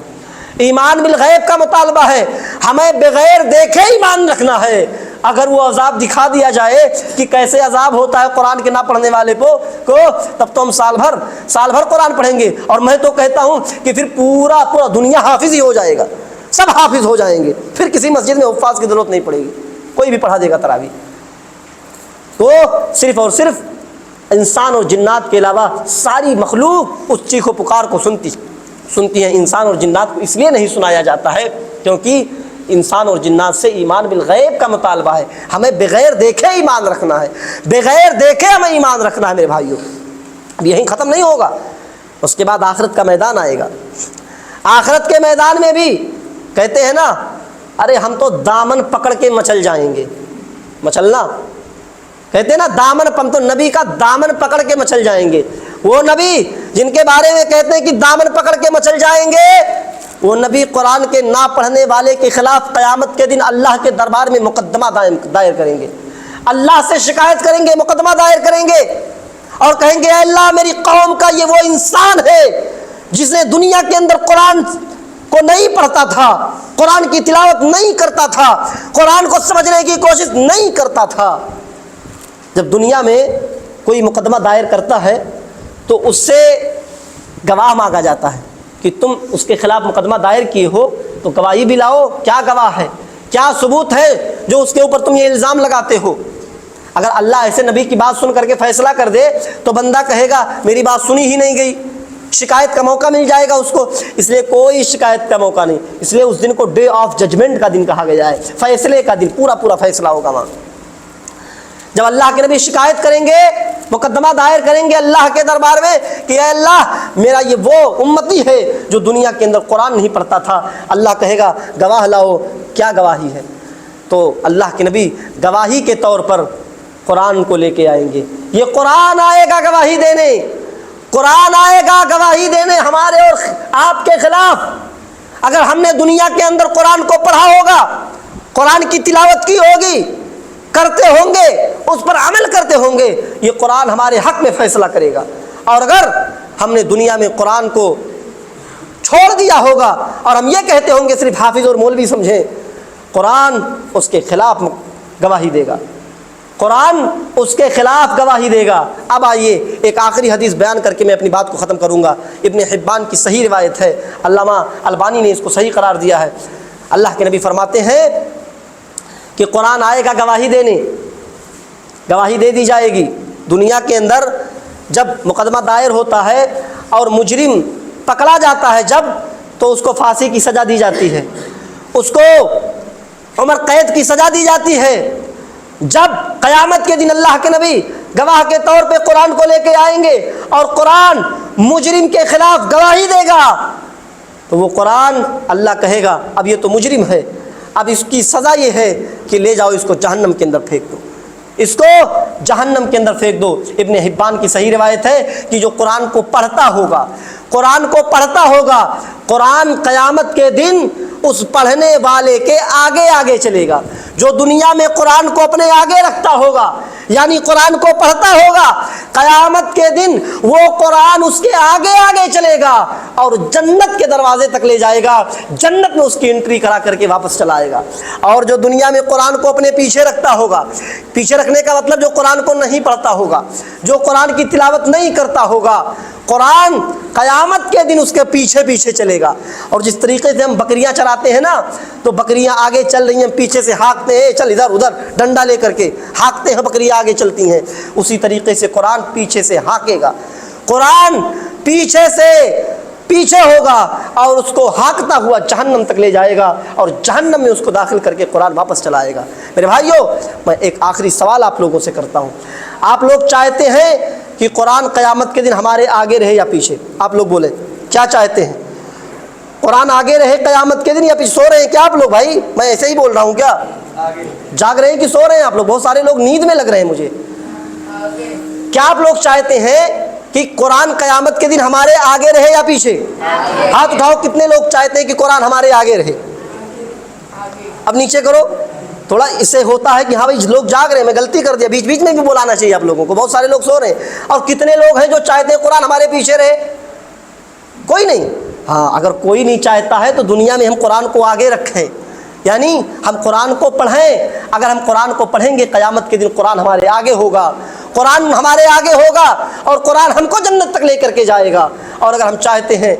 ایمان بالغیب کا مطالبہ ہے، ہمیں بغیر دیکھے ایمان رکھنا ہے۔ اگر وہ عذاب دکھا دیا جائے کہ کیسے عذاب ہوتا ہے قرآن کے نہ پڑھنے والے کو، تب تو ہم سال بھر قرآن پڑھیں گے، اور میں تو کہتا ہوں کہ پھر پورا دنیا حافظ ہی ہو جائے گا، سب حافظ ہو جائیں گے، پھر کسی مسجد میں حفاظ کی ضرورت نہیں پڑے گی، کوئی بھی پڑھا دے گا تراویح۔ تو صرف اور صرف انسان اور جنات کے علاوہ ساری مخلوق اس چیخ و پکار کو سنتی ہیں۔ انسان اور جنات کو اس لیے نہیں سنایا جاتا ہے کیونکہ انسان اور جنات سے ایمان بالغیب کا مطالبہ ہے، ہمیں بغیر دیکھے ایمان رکھنا ہے، بغیر دیکھے ہمیں ایمان رکھنا ہے میرے بھائیوں۔ اب یہیں ختم نہیں ہوگا، اس کے بعد آخرت کا میدان آئے گا۔ آخرت کے میدان میں بھی کہتے ہیں نا، ارے ہم تو دامن پکڑ کے مچل جائیں گے، مچلنا کہتے ہیں نا، دامن، ہم تو نبی کا دامن پکڑ کے مچل جائیں گے۔ وہ نبی جن کے بارے میں کہتے ہیں کہ دامن پکڑ کے مچل جائیں گے، وہ نبی قرآن کے نہ پڑھنے والے کے خلاف قیامت کے دن اللہ کے دربار میں مقدمہ دائر کریں گے، اللہ سے شکایت کریں گے، مقدمہ دائر کریں گے، اور کہیں گے اے اللہ میری قوم کا یہ وہ انسان ہے جس نے دنیا کے اندر قرآن کو نہیں پڑھتا تھا، قرآن کی تلاوت نہیں کرتا تھا، قرآن کو سمجھنے کی کوشش نہیں کرتا تھا۔ جب دنیا میں کوئی مقدمہ دائر کرتا ہے تو اس سے گواہ مانگا جاتا ہے کہ تم اس کے خلاف مقدمہ دائر کیے ہو تو گواہی بھی لاؤ، کیا گواہ ہے، کیا ثبوت ہے جو اس کے اوپر تم یہ الزام لگاتے ہو۔ اگر اللہ ایسے نبی کی بات سن کر کے فیصلہ کر دے تو بندہ کہے گا میری بات سنی ہی نہیں گئی، شکایت کا موقع مل جائے گا اس کو، اس لیے کوئی شکایت کا موقع نہیں، اس لیے اس دن کو ڈے آف ججمنٹ کا دن کہا گیا ہے، فیصلے کا دن، پورا فیصلہ ہوگا وہاں۔ جب اللہ کے نبی شکایت کریں گے، مقدمہ دائر کریں گے اللہ کے دربار میں کہ اے اللہ میرا یہ وہ امتی ہے جو دنیا کے اندر قرآن نہیں پڑھتا تھا، اللہ کہے گا گواہ لاؤ، کیا گواہی ہے؟ تو اللہ کے نبی گواہی کے طور پر قرآن کو لے کے آئیں گے، یہ قرآن آئے گا گواہی دینے، قرآن آئے گا گواہی دینے ہمارے اور آپ کے خلاف۔ اگر ہم نے دنیا کے اندر قرآن کو پڑھا ہوگا، قرآن کی تلاوت کی ہوگی، کرتے ہوں گے، اس پر عمل کرتے ہوں گے، یہ قرآن ہمارے حق میں فیصلہ کرے گا۔ اور اگر ہم نے دنیا میں قرآن کو چھوڑ دیا ہوگا اور ہم یہ کہتے ہوں گے صرف حافظ اور مولوی سمجھیں، قرآن اس کے خلاف گواہی دے گا، قرآن اس کے خلاف گواہی دے گا۔ اب آئیے ایک آخری حدیث بیان کر کے میں اپنی بات کو ختم کروں گا، ابن حبان کی صحیح روایت ہے، علامہ البانی نے اس کو صحیح قرار دیا ہے۔ اللہ کے نبی فرماتے ہیں کہ قرآن آئے گا گواہی دینے، گواہی دے دی جائے گی۔ دنیا کے اندر جب مقدمہ دائر ہوتا ہے اور مجرم پکڑا جاتا ہے جب، تو اس کو پھانسی کی سزا دی جاتی ہے، اس کو عمر قید کی سزا دی جاتی ہے۔ جب قیامت کے دن اللہ کے نبی گواہ کے طور پہ قرآن کو لے کے آئیں گے اور قرآن مجرم کے خلاف گواہی دے گا، تو وہ قرآن اللہ کہے گا اب یہ تو مجرم ہے، اب اس کی سزا یہ ہے کہ لے جاؤ اس کو جہنم کے اندر پھینک دو، اس کو جہنم کے اندر پھینک دو۔ ابن حبان کی صحیح روایت ہے کہ جو قرآن کو پڑھتا ہوگا، قرآن کو پڑھتا ہوگا، قرآن قیامت کے دن اس پڑھنے والے کے آگے آگے چلے گا۔ جو دنیا میں قرآن کو اپنے آگے رکھتا ہوگا، یعنی قرآن کو پڑھتا ہوگا، قیامت کے دن وہ قرآن اس کے آگے آگے چلے گا اور جنت کے دروازے تک لے جائے گا، جنت میں اس کی انٹری کرا کر کے واپس چلائے گا۔ اور جو دنیا میں قرآن کو اپنے پیچھے رکھتا ہوگا، پیچھے رکھنے کا مطلب جو قرآن کو نہیں پڑھتا ہوگا، جو قرآن کی تلاوت نہیں کرتا ہوگا، قرآن قیامت کے دن اس کے پیچھے پیچھے چلے گا۔ اور جس طریقے سے ہم بکریاں چراتے ہیں نا، تو بکریاں آگے چل رہی ہیں، پیچھے سے ہانکتے ہیں، چل ادھر ادھر ڈنڈا لے کر کے ہانکتے ہیں، بکریاں آگے چلتی ہیں، اسی طریقے سے قرآن پیچھے سے ہانکے گا، قرآن پیچھے سے پیچھے ہوگا اور اس کو ہانکتا ہوا جہنم تک لے جائے گا اور جہنم میں اس کو داخل کر کے قرآن واپس چلائے گا۔ میرے بھائیوں، میں ایک آخری سوال آپ لوگوں سے کرتا ہوں، آپ لوگ چاہتے ہیں کہ قرآن قیامت کے دن ہمارے آگے رہے یا پیچھے؟ آپ لوگ بولیں کیا چاہتے ہیں؟ قرآن آگے رہے قیامت کے دن یا پیچھے؟ سو رہے ہیں کیا آپ لوگ؟ بھائی میں ایسے ہی بول رہا ہوں، کیا جاگ رہے ہیں کہ سو رہے ہیں آپ لوگ؟ بہت سارے لوگ نیند میں لگ رہے ہیں مجھے۔ کیا آپ لوگ چاہتے ہیں کہ قرآن قیامت کے دن ہمارے آگے رہے یا پیچھے؟ ہاتھ اٹھاؤ، کتنے لوگ چاہتے ہیں کہ قرآن ہمارے آگے رہے؟ اب نیچے کرو تھوڑا، اس سے ہوتا ہے کہ ہاں بھائی لوگ جاگ رہے ہیں، میں غلطی کر دیا، بیچ بیچ میں بھی بلانا چاہیے آپ لوگوں کو، بہت سارے لوگ سو رہے ہیں۔ اور کتنے لوگ ہیں جو چاہتے ہیں قرآن ہمارے پیچھے رہے؟ کوئی نہیں۔ ہاں، اگر کوئی نہیں چاہتا ہے تو دنیا میں ہم قرآن کو آگے رکھیں، یعنی ہم قرآن کو پڑھیں۔ اگر ہم قرآن کو پڑھیں گے قیامت کے دن قرآن ہمارے آگے ہوگا، قرآن ہمارے آگے ہوگا اور قرآن ہم کو جنت تک لے کر کے جائے گا۔ اور اگر ہم چاہتے ہیں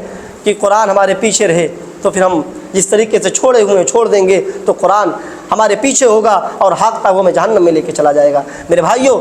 کہ قرآن ہمارے پیچھے رہے تو پھر ہم جس طریقے سے چھوڑے ہوئے چھوڑ دیں گے تو قرآن ہمارے پیچھے ہوگا اور ہانکتا ہوا میں جہنم میں لے کے چلا جائے گا۔ میرے بھائیوں،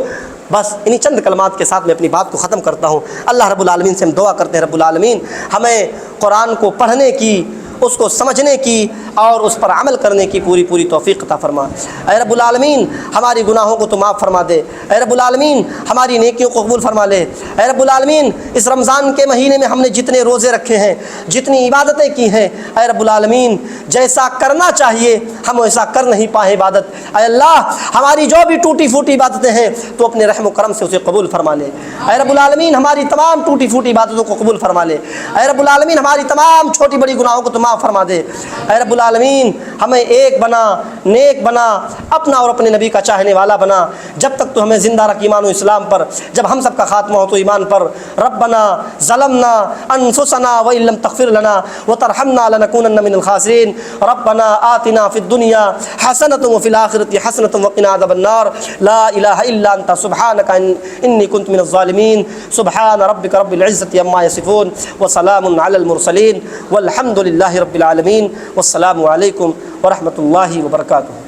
بس انہی چند کلمات کے ساتھ میں اپنی بات کو ختم کرتا ہوں۔ اللہ رب العالمین سے ہم دعا کرتے ہیں، رب العالمین ہمیں قرآن کو پڑھنے کی، اس کو سمجھنے کی اور اس پر عمل کرنے کی پوری توفیق عطا فرما۔ اے رب العالمین ہماری گناہوں کو تو معاف فرما دے، اے رب العالمین ہماری نیکیوں کو قبول فرما لے۔ اے رب العالمین اس رمضان کے مہینے میں ہم نے جتنے روزے رکھے ہیں، جتنی عبادتیں کی ہیں، اے رب العالمین جیسا کرنا چاہیے ہم ویسا کر نہیں پائے عبادت۔ اے اللہ ہماری جو بھی ٹوٹی پھوٹی عبادتیں ہیں تو اپنے رحم و کرم سے اسے قبول فرما لے۔ اے رب العالمین ہماری تمام ٹوٹی پھوٹی عبادتوں کو قبول فرما لے۔ اے رب العالمین ہماری تمام چھوٹی بڑی گناہوں کو تو معاف فرما دے۔ اے رب العالمین ہمیں ایک بنا، نیک بنا، اپنا اور اپنے نبی کا چاہنے والا بنا۔ جب تک تو ہمیں زندہ رکھ ایمان و اسلام پر، جب ہم سب کا خاتمہ ہو تو ایمان پر۔ ربنا ظلمنا انفسنا وان لم تغفر لنا وترحمنا لنكونن من الخاسرین۔ ربنا آتنا فی الدنیا حسنۃ وفی الآخرۃ حسنۃ وقنا عذاب النار۔ لا الہ الا انت سبحانک انی کنت من الظالمین۔ سبحان ربک رب العزۃ عما یصفون وسلام علی المرسلین والحمد للہ رب العالمین۔ والسلام علیکم ورحمۃ اللہ وبرکاتہ۔